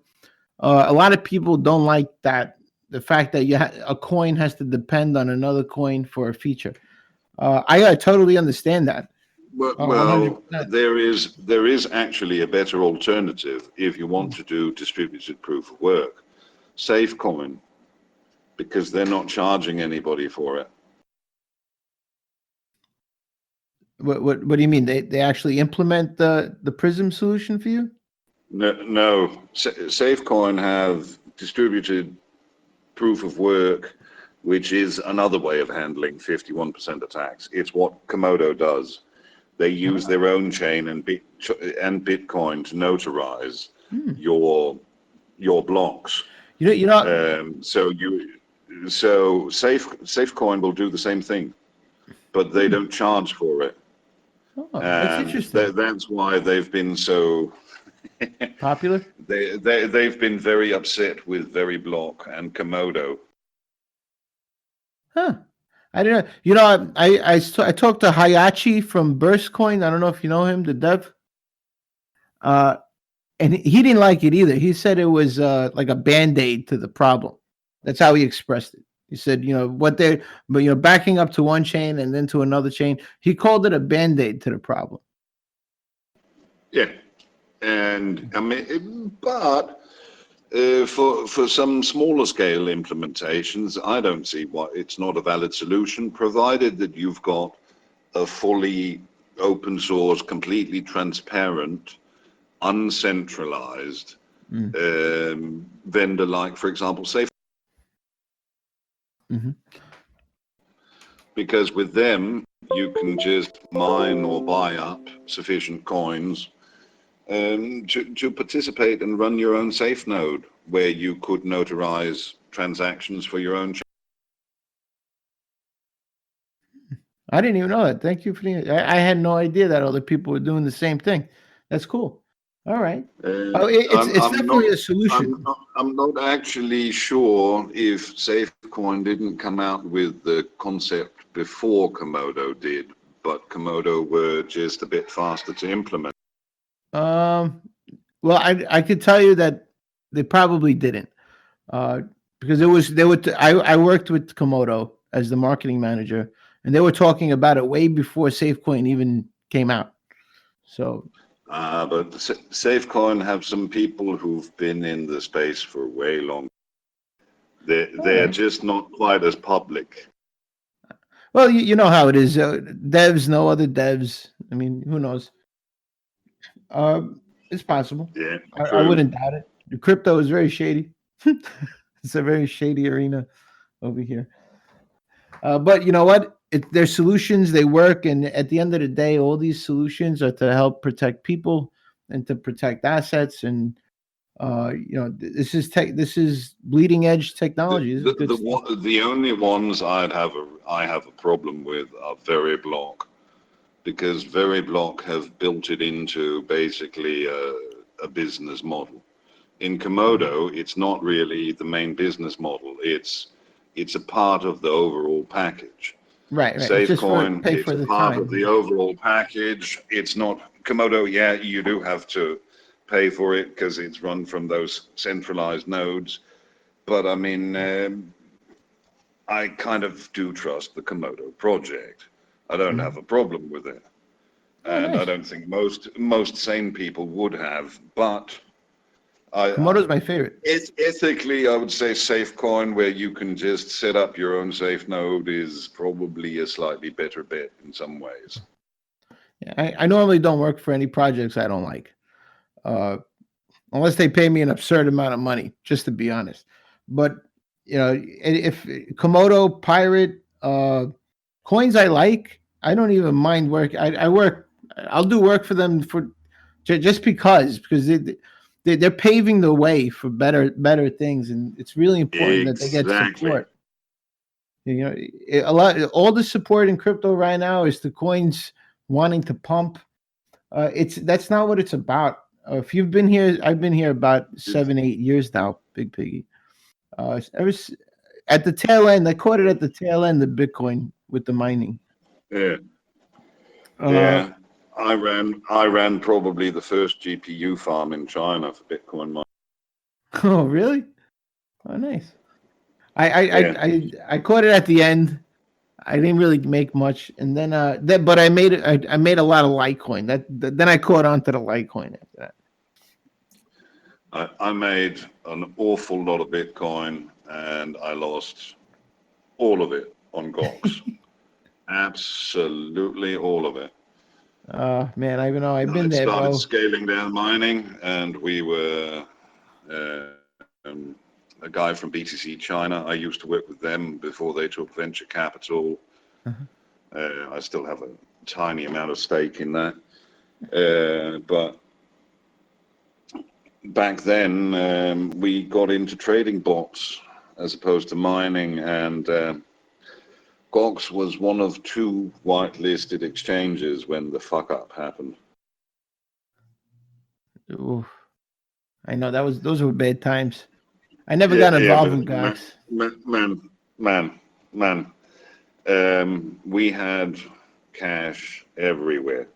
a lot of people don't like that. The fact that a coin has to depend on another coin for a feature. I totally understand that. Well, there is actually a better alternative if you want to do distributed proof of work. SafeCoin, because they're not charging anybody for it. What do you mean? They actually implement the Prism solution for you? No. SafeCoin have distributed proof of work, which is another way of handling 51% attacks. It's what Komodo does. They use their own chain and Bitcoin to notarize your blocks. So SafeCoin will do the same thing, but they don't charge for it. Oh, that's interesting. That's why they've been so popular. They've been very upset with Veriblock and Komodo. Huh. I don't know. You know, I talked to Hayachi from Burstcoin. I don't know if you know him, the dev. And he didn't like it either. He said it was like a Band-Aid to the problem. That's how he expressed it. He said, backing up to one chain and then to another chain. He called it a Band-Aid to the problem. Yeah. And I mean, but for some smaller scale implementations, I don't see why it's not a valid solution, provided that you've got a fully open source, completely transparent, uncentralized vendor, like, for example, Safe. Because with them, you can just mine or buy up sufficient coins to participate and run your own safe node, where you could notarize transactions for your own. I didn't even know that. Thank you for I had no idea that other people were doing the same thing. That's cool. All right. It's definitely a solution. I'm not actually sure if SafeCoin didn't come out with the concept before Komodo did, but Komodo were just a bit faster to implement. Well, I could tell you that they probably didn't, because I worked with Komodo as the marketing manager, and they were talking about it way before SafeCoin even came out. So. But SafeCoin have some people who've been in the space for way longer. They're just not quite as public. Well, you know how it is. Devs know other devs. I mean, who knows? It's possible. Yeah, I wouldn't doubt it. The crypto is very shady. It's a very shady arena over here. But you know what? They're solutions. They work, and at the end of the day, all these solutions are to help protect people and to protect assets. And this is bleeding edge technology. The only ones I have a problem with are Veriblock, because Veriblock have built it into basically a business model. In Komodo, it's not really the main business model. It's It's a part of the overall package. Right. It's just for SafeCoin, pay it's for a the part of time. the overall package. It's not Komodo. Yeah, you do have to pay for it because it's run from those centralized nodes. But I mean, I kind of do trust the Komodo project. I don't have a problem with it, Oh, and I nice. don't think most sane people would have. But Komodo's my favorite. ethically, I would say SafeCoin, where you can just set up your own safe node, is probably a slightly better bet in some ways. Yeah, I normally don't work for any projects I don't like, uh, unless they pay me an absurd amount of money. Just to be honest, but if Komodo, Pirate, coins I like, I don't even mind work. I work. I'll do work for them for just because they're paving the way for better things, and it's really important that they get Exactly. support. A lot, all the support in crypto right now is the coins wanting to pump. That's not what it's about. If you've been here, I've been here about 7-8 years now, Big Piggy. At the tail end, I caught it at the tail end of Bitcoin with the mining. Yeah. Uh, Yeah. I ran probably the first GPU farm in China for Bitcoin mining. oh, really? Oh, nice. I I, I Yeah. I caught it at the end. I didn't really make much, and then but I made it. I made a lot of Litecoin. Then I caught on to the Litecoin after that. I made an awful lot of Bitcoin and I lost all of it on Gox. Absolutely all of it. Man, I know I've I been there, started bro. scaling down mining, and we were a guy from BTC China. I used to work with them before they took venture capital. Uh-huh. I still have a tiny amount of stake in that. But back then, we got into trading bots as opposed to mining, and Gox was one of two whitelisted exchanges when the fuck up happened. Oof. I know those were bad times. I never Yeah, got yeah, involved but in Gox. man. We had cash everywhere.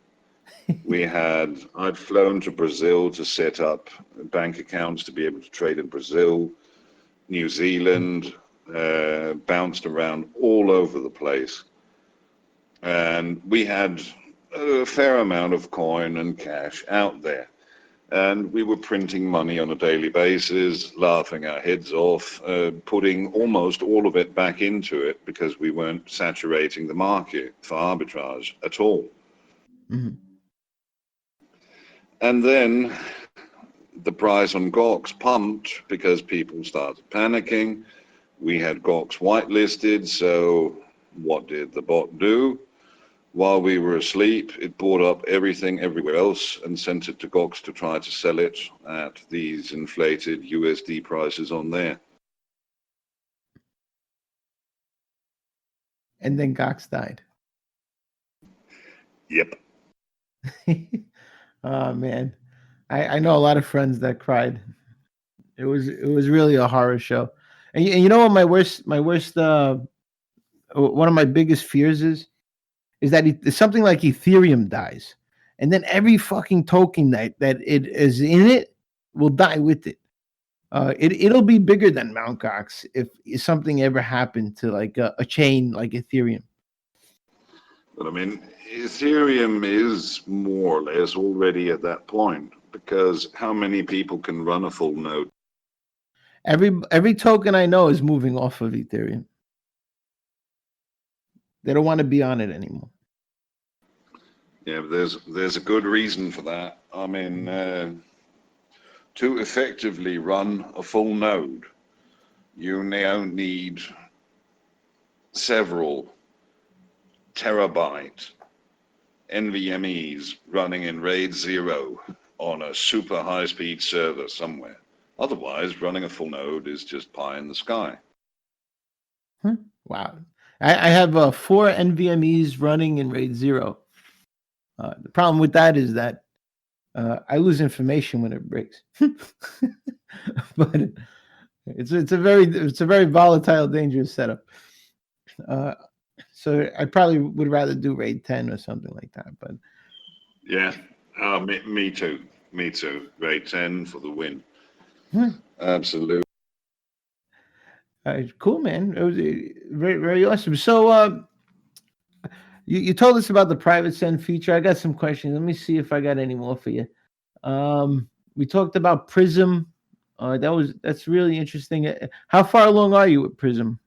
I'd flown to Brazil to set up bank accounts to be able to trade in Brazil, New Zealand, bounced around all over the place. And we had a fair amount of coin and cash out there. And we were printing money on a daily basis, laughing our heads off, putting almost all of it back into it because we weren't saturating the market for arbitrage at all. Mhm. And then the price on Gox pumped because people started panicking. We had Gox whitelisted, so what did the bot do? While we were asleep, it bought up everything everywhere else and sent it to Gox to try to sell it at these inflated USD prices on there. And then Gox died. Yep. Oh man, I know a lot of friends that cried. It was really a horror show. And you know what my worst one of my biggest fears is that something like Ethereum dies, and then every fucking token that it is in it will die with it. It'll be bigger than Mount Gox if something ever happened to like a chain like Ethereum. But I mean, Ethereum is more or less already at that point because how many people can run a full node? Every token I know is moving off of Ethereum. They don't want to be on it anymore. Yeah, but there's a good reason for that. I mean, to effectively run a full node, you now need several terabyte NVMEs running in RAID 0 on a super high-speed server somewhere. Otherwise, running a full node is just pie in the sky. Wow. I have 4 NVMEs running in RAID 0. The problem with that is that I lose information when it breaks. but It's a very volatile, dangerous setup. Uh, so I probably would rather do RAID 10 or something like that. But Yeah, me too. Me too. RAID 10 for the win. hmm, Absolutely. cool, man. It was very very awesome. So you told us about the private send feature. I got some questions. Let me see if I got any more for you. We talked about Prism. That's really interesting. How far along are you with Prism?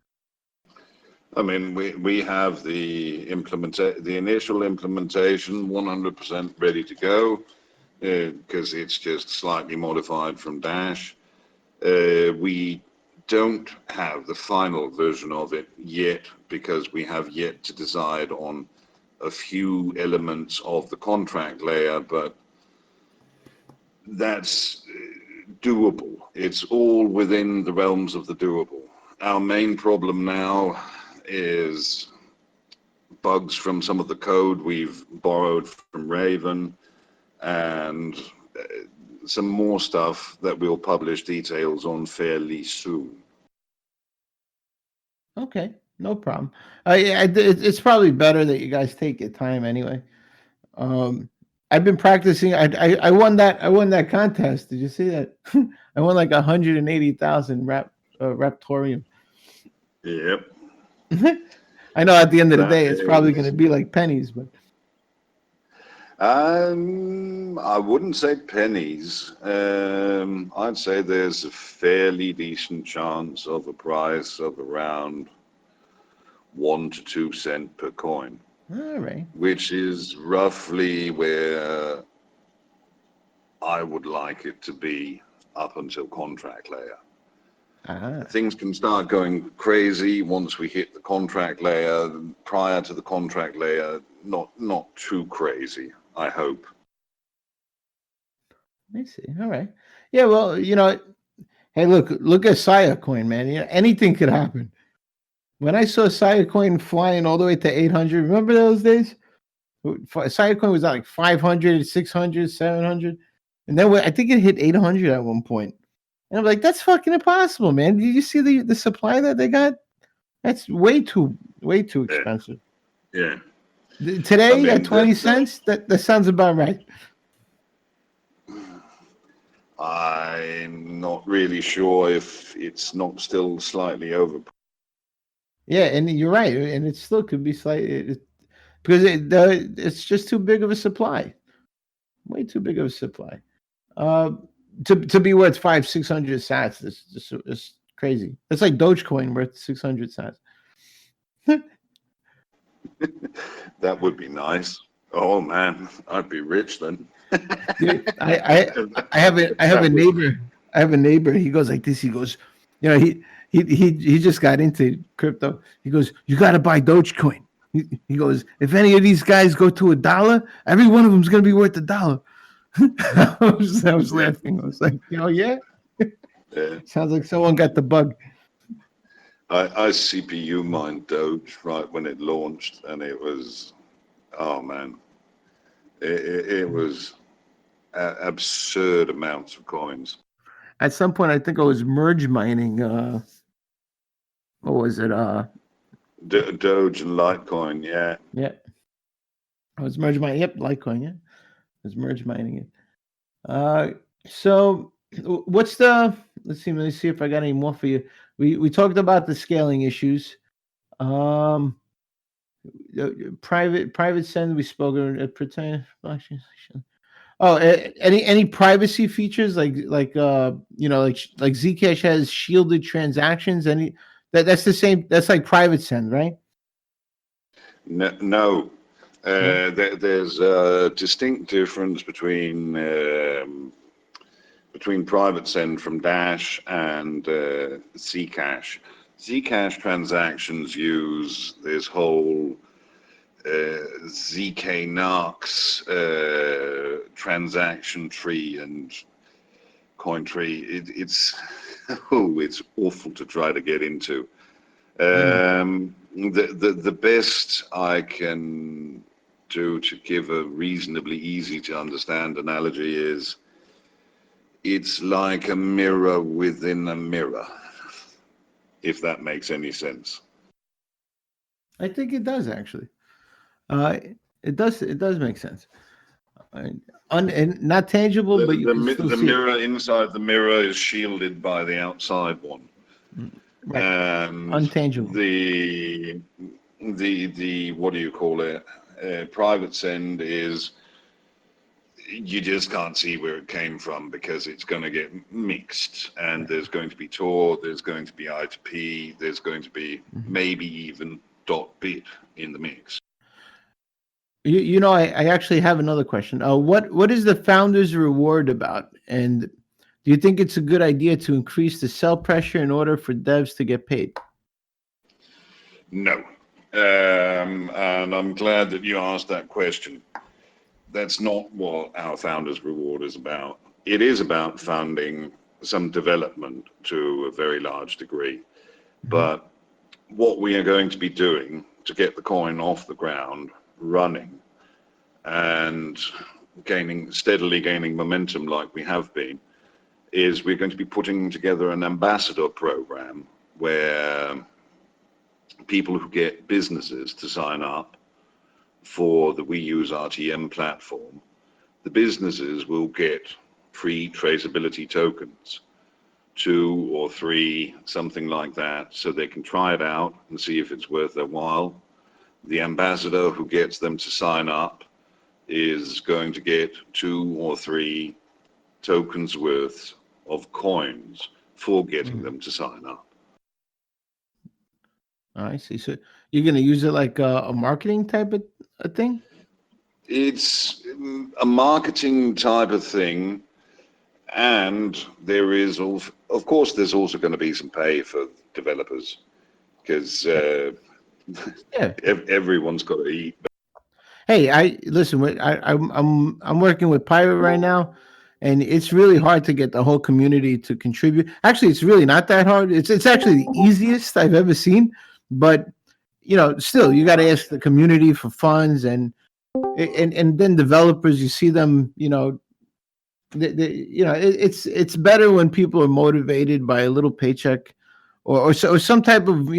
I mean, we have the initial implementation 100% ready to go because it's just slightly modified from Dash. We don't have the final version of it yet because we have yet to decide on a few elements of the contract layer, but that's doable. It's all within the realms of the doable. Our main problem now is bugs from some of the code we've borrowed from Raven and some more stuff that we'll publish details on fairly soon. Okay, no problem. It's probably better that you guys take your time anyway. I've been practicing. I won that. I won that contest. Did you see that? I won like 180,000 Raptoreum. Yep. I know at the end of the That day, it's probably going is, to be like pennies, but I wouldn't say pennies. I'd say there's a fairly decent chance of a price of around 1 to 2 cents per coin, all right. which is roughly where I would like it to be up until contract layer. Ah, Things can start going crazy once we hit the contract layer. Prior to the contract layer, not too crazy, I hope. I see. All right. Yeah. Well, hey, look at Saya Coin, man. Anything could happen. When I saw Saya Coin flying all the way to 800, remember those days? Saya Coin was at like 500, 600, 700. And then I think it hit 800 at one point. And I'm like, that's fucking impossible, man. Did you see the supply that they got? That's way too expensive. Yeah. I Today at mean, 20 cents, that sounds about right. I'm not really sure if it's not still slightly over. Yeah, and you're right. And it still could be slightly because it's just too big of a supply. Way too big of a supply. Uh, to be worth 500-600 sats, it's crazy. It's like Dogecoin worth 600 sats. That would be nice. Oh man, I'd be rich then. Dude, I have a neighbor. I have a neighbor. He goes like this. He goes, he just got into crypto. He goes, you got to buy Dogecoin. He goes, if any of these guys go to $1, every one of them is going to be worth $1. I was laughing. I was like, yeah. Yeah. Sounds like someone got the bug. I CPU mined Doge right when it launched, and it was, oh man, it was absurd amounts of coins. At some point, I think I was merge mining. What was it? Doge and Litecoin, yeah. Yeah, I was merge mining. Yep, Litecoin. Yeah, I was merge mining it. So what's the? Let's see. Let me see if I got any more for you. We talked about the scaling issues. Um, private send. We spoke at pretend. Oh, any privacy features like like Zcash has shielded transactions. That's the same. That's like private send, right? No. There's a distinct difference between private send from Dash and Zcash. Zcash transactions use this whole zk-narks transaction tree and coin tree. It's it's awful to try to get into. The best I can do to give a reasonably easy to understand analogy is it's like a mirror within a mirror. if that makes any sense. I think it does actually. Uh, it does. It does make sense. And not tangible, but you can still The see it. mirror inside the mirror is shielded by the outside one. Right. And Untangible. the what do you call it? Private send is you just can't see where it came from because it's going to get mixed, and there's going to be Tor, there's going to be I2P, there's going to be maybe even .bit in the mix. You know, I actually have another question. What is the founder's reward about? And do you think it's a good idea to increase the sell pressure in order for devs to get paid? No. And I'm glad that you asked that question. That's not what our founders reward is about. It is about funding some development to a very large degree. But what we are going to be doing to get the coin off the ground running and steadily gaining momentum like we have been, is we're going to be putting together an ambassador program where people who get businesses to sign up for the We Use RTM platform, the businesses will get free traceability tokens, 2 or 3, something like that, so they can try it out and see if it's worth their while. The ambassador who gets them to sign up is going to get 2 or 3 tokens worth of coins for getting them to sign up. I see. So you're going to use it like a marketing type of a thing? It's a marketing type of thing, and there is, of course, there's also going to be some pay for developers because everyone's got to eat. Hey, I'm working with Pirate right now, and it's really hard to get the whole community to contribute. Actually, it's really not that hard. It's actually the easiest I've ever seen. But still, you got to ask the community for funds, and then developers. You see them, it's better when people are motivated by a little paycheck, or some type of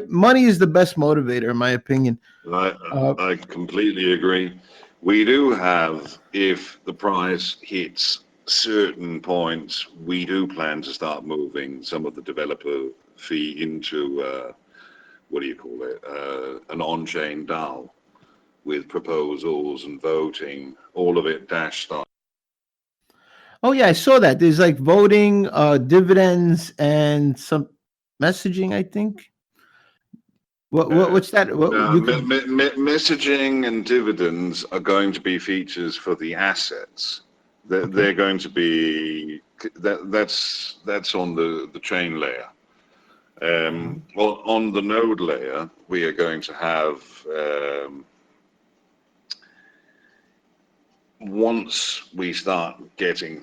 money is the best motivator in my opinion. I completely agree. We do have, if the price hits certain points, we do plan to start moving some of the developer fee into what do you call it? An on-chain DAO with proposals and voting, all of it Dash style. Oh yeah, I saw that. There's like voting, dividends, and some messaging, I think. What's that? Messaging and dividends are going to be features for the assets. They're going to be that's on the chain layer. Well, on the node layer, we are going to have once we start getting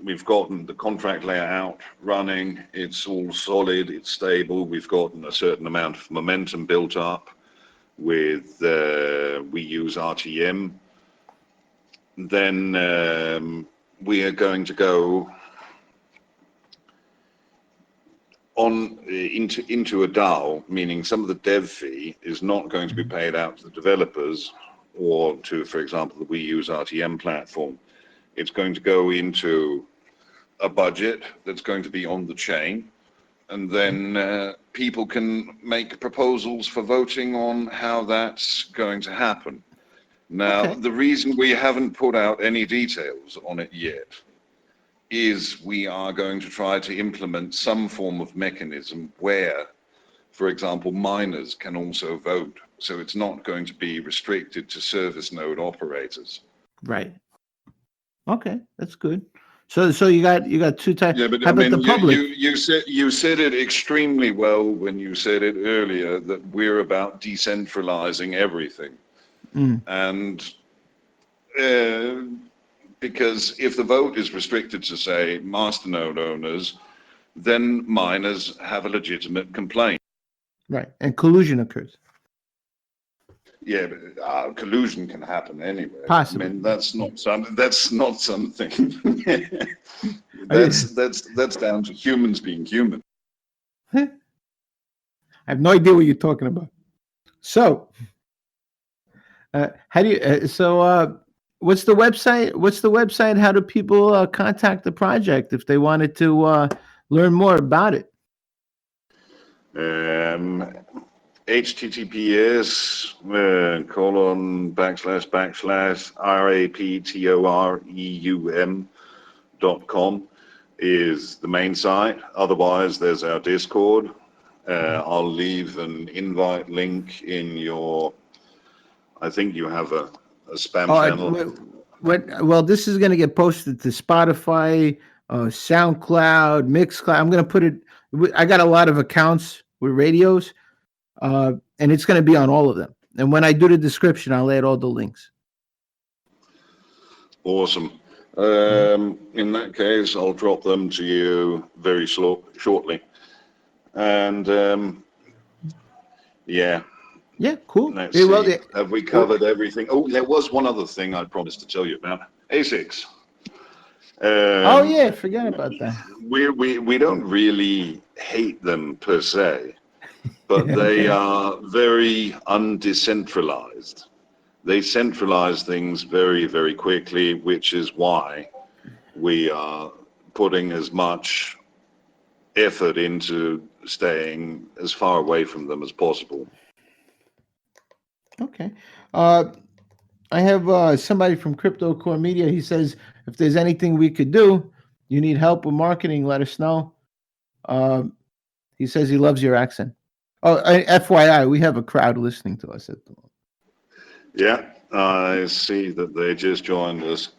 we've gotten the contract layer out running, it's all solid, it's stable, we've gotten a certain amount of momentum built up with We Use RTM, then we are going to go on into a DAO, meaning some of the dev fee is not going to be paid out to the developers or to, for example, the We Use RTM platform. It's going to go into a budget that's going to be on the chain, and then people can make proposals for voting on how that's going to happen. Now, the reason we haven't put out any details on it yet is we are going to try to implement some form of mechanism where, for example, miners can also vote. So it's not going to be restricted to service node operators. Right. Okay, that's good. So you got 2 types. Yeah, but how about the public? You said it extremely well when you said it earlier that we're about decentralizing everything, and because if the vote is restricted to, say, masternode owners, then miners have a legitimate complaint. Right, and collusion occurs. Yeah, but collusion can happen anyway. Possibly. I mean, that's not something. That's down to humans being human. I have no idea what you're talking about. So, how do you? What's the website? What's the website? How do people contact the project if they wanted to learn more about it? HTTPS //raptoreum.com is the main site. Otherwise, there's our Discord. I'll leave an invite link in your. I think you have a spam channel. Well, this is going to get posted to Spotify, SoundCloud, Mixcloud. I'm going to put it. I got a lot of accounts with radios, and it's going to be on all of them. And when I do the description, I'll add all the links. Awesome. In that case, I'll drop them to you very shortly. And yeah. Yeah, cool. Let's see. Have we covered everything? Oh, there was one other thing I promised to tell you about. ASICs. Oh yeah, forget about that. We don't really hate them per se, but they are very undecentralized. They centralize things very, very quickly, which is why we are putting as much effort into staying as far away from them as possible. Okay. I have somebody from Crypto Core Media. He says, if there's anything we could do, you need help with marketing, let us know. He says he loves your accent. Oh, FYI, we have a crowd listening to us at the moment. Yeah, I see that they just joined us.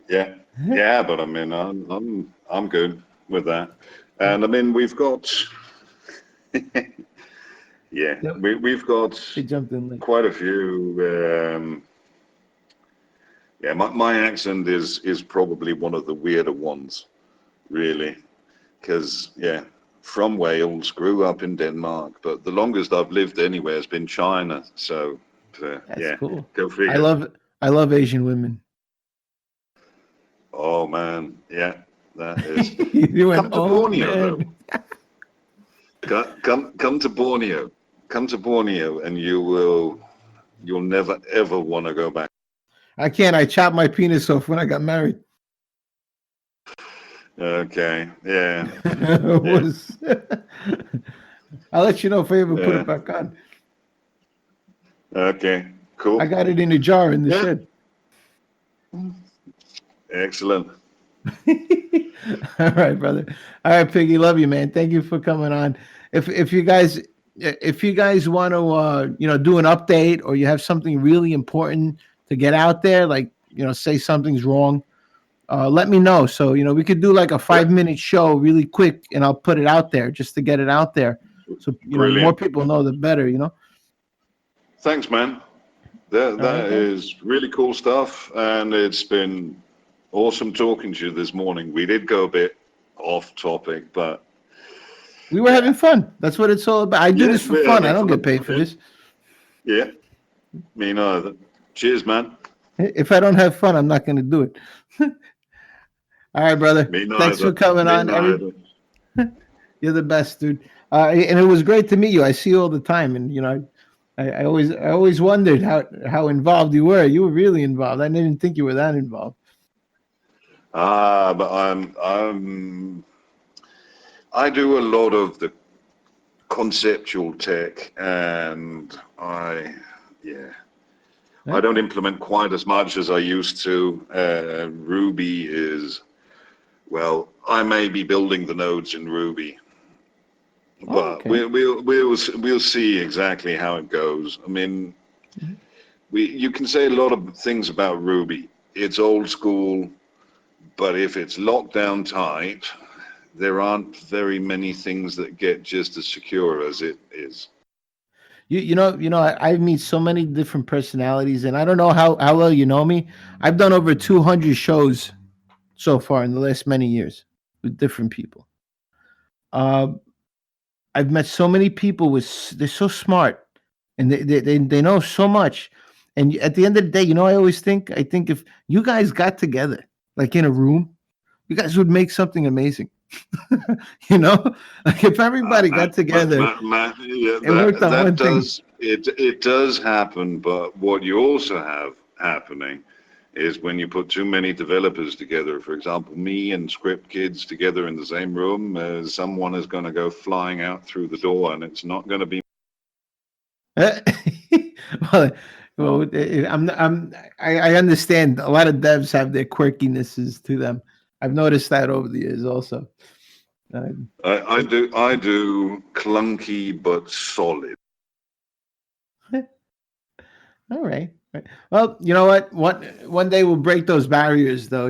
Yeah, yeah, but I mean, I'm good with that. And I mean, we've got. Yeah, we've got quite a few. Yeah, my accent is probably one of the weirder ones, really, because from Wales, grew up in Denmark, but the longest I've lived anywhere has been China. So that's cool. Go figure. I love Asian women. Oh man, yeah, that is. Come to Borneo, though. Come to Borneo. Come to Borneo, and you'll never ever want to go back. I can't. I chopped my penis off when I got married. Okay. Yeah. I'll let you know if I ever put it back on. Okay. Cool. I got it in a jar in the shed. Excellent. All right, brother. All right, Piggy. Love you, man. Thank you for coming on. If you guys want to do an update, or you have something really important to get out there, like say something's wrong, let me know. So we could do like a 5-minute show really quick, and I'll put it out there just to get it out there. So the more people know, the better. Thanks, man. That is really cool stuff, and it's been awesome talking to you this morning. We did go a bit off topic, but we were having fun. That's what it's all about. I do this for fun. I don't get paid for this. Yeah, me neither. Cheers, man. If I don't have fun, I'm not going to do it. All right, brother. Me neither. Thanks for coming on. You're the best, dude. And it was great to meet you. I see you all the time, and I always wondered how involved you were. You were really involved. I didn't think you were that involved. But I do a lot of the conceptual tech, and I don't implement quite as much as I used to. Ruby is, well, I may be building the nodes in Ruby, but we'll see exactly how it goes. I mean, you can say a lot of things about Ruby. It's old school, but if it's locked down tight, there aren't very many things that get just as secure as it is. I meet so many different personalities, and I don't know how well you know me. I've done over 200 shows so far in the last many years with different people. I've met so many people they're so smart, and they know so much. And at the end of the day, I think if you guys got together, like in a room, you guys would make something amazing. Like if everybody got together and worked on one thing. It does happen, but what you also have happening is when you put too many developers together, for example, me and script kids together in the same room, someone is going to go flying out through the door, and it's not going to be. well, I understand a lot of devs have their quirkinesses to them. I've noticed that over the years also. I do clunky but solid. All right. Well, you know what? One day we'll break those barriers, though.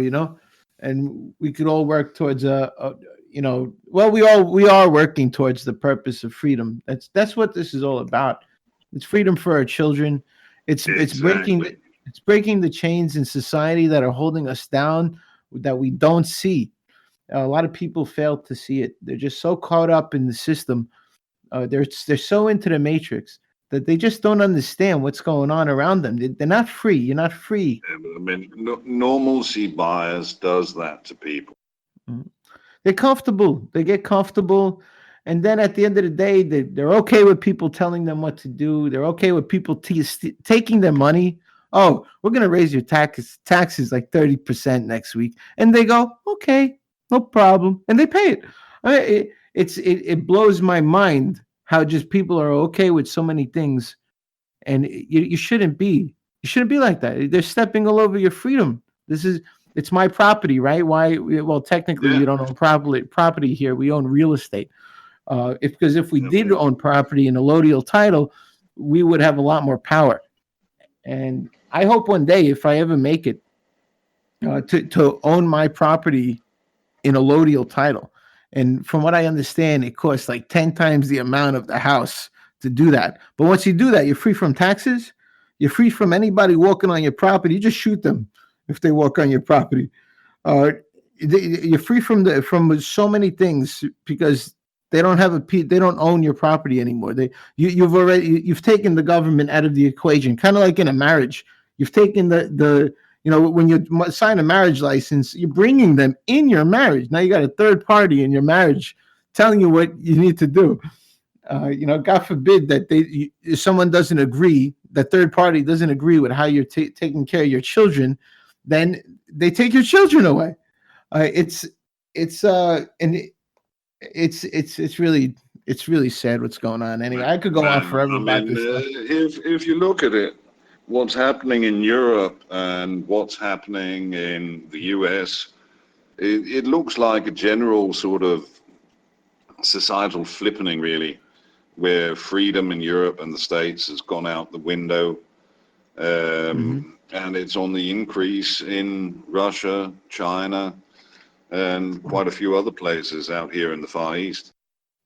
And we could all work towards well, we are working towards the purpose of freedom. That's what this is all about. It's freedom for our children. It's breaking the chains in society that are holding us down, that we don't see. A lot of people fail to see it. They're just so caught up in the system. They're so into the matrix that they just don't understand what's going on around them. They're not free. You're not free. I mean, normalcy bias does that to people. Mhm. They're comfortable. They get comfortable. And then at the end of the day, they're okay with people telling them what to do. They're okay with people taking their money. Oh, we're going to raise your taxes like 30% next week. And they go, okay, no problem. And they pay it. It blows my mind how just people are okay with so many things. And you shouldn't be. You shouldn't be like that. They're stepping all over your freedom. It's my property, right? Why? Well, technically, we don't own property here. We own real estate. Because if we did own property in a allodial title, we would have a lot more power. And I hope one day, if I ever make it, to own my property in a allodial title. And from what I understand, it costs like 10 times the amount of the house to do that. But once you do that, you're free from taxes. You're free from anybody walking on your property. You just shoot them if they walk on your property. You're free from so many things because they don't own your property anymore. You've taken the government out of the equation, kind of like in a marriage. You've taken when you sign a marriage license, you're bringing them in your marriage. Now you got a third party in your marriage telling you what you need to do. God forbid that if someone doesn't agree, the third party doesn't agree with how you're taking care of your children, then they take your children away. It's really sad what's going on. Anyway, I could go on forever about this stuff. If you look at it, what's happening in Europe and what's happening in the US, it looks like a general sort of societal flippening, really, where freedom in Europe and the States has gone out the window. And it's on the increase in Russia, China, and quite a few other places out here in the Far East.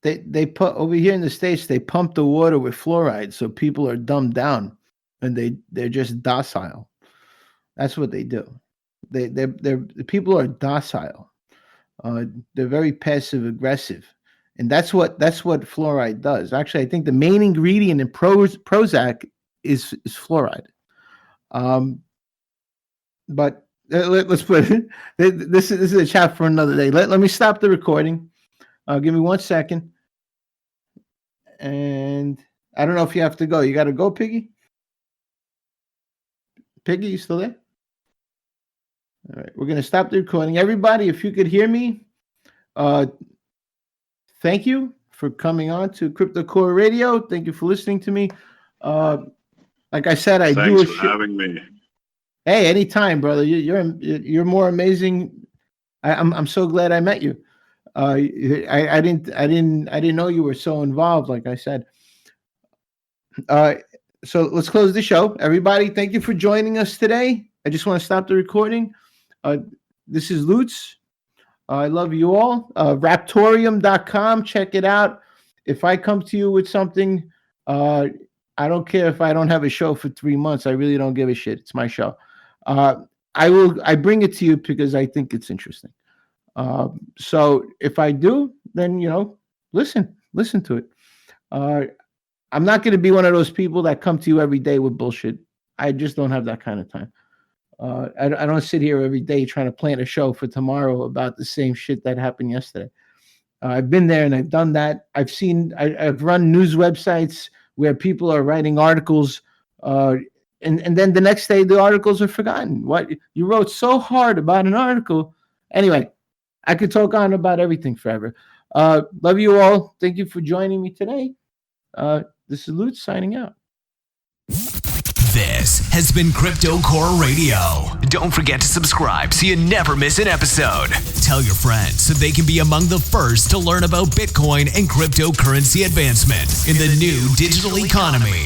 They put over here in the States, they pump the water with fluoride, so people are dumbed down and they're just docile. That's what they do. The people are docile. They're very passive aggressive. And that's what fluoride does. Actually, I think the main ingredient in Prozac is fluoride. But let's put it. This is a chat for another day. Let me stop the recording. Give me 1 second. And I don't know if you have to go. You got to go, Piggy? Piggy, you still there? All right. We're going to stop the recording. Everybody, if you could hear me, thank you for coming on to Crypto Core Radio. Thank you for listening to me. Like I said, Thanks for having me. Hey, anytime, brother. You're more amazing. I'm so glad I met you. I didn't know you were so involved, like I said. So let's close the show. Everybody, thank you for joining us today. I just want to stop the recording. This is Lutz. I love you all. Raptoreum.com. Check it out. If I come to you with something, I don't care if I don't have a show for 3 months. I really don't give a shit. It's my show. I bring it to you because I think it's interesting. So if I do, then, listen to it. I'm not going to be one of those people that come to you every day with bullshit. I just don't have that kind of time. I don't sit here every day trying to plan a show for tomorrow about the same shit that happened yesterday. I've been there and I've done that. I've run news websites where people are writing articles, and then the next day the articles are forgotten. What you wrote so hard about an article. Anyway, I could talk on about everything forever. Love you all. Thank you for joining me today. This is Lutz signing out. This has been Crypto Core Radio. Don't forget to subscribe so you never miss an episode. Tell your friends so they can be among the first to learn about Bitcoin and cryptocurrency advancement in the new digital economy.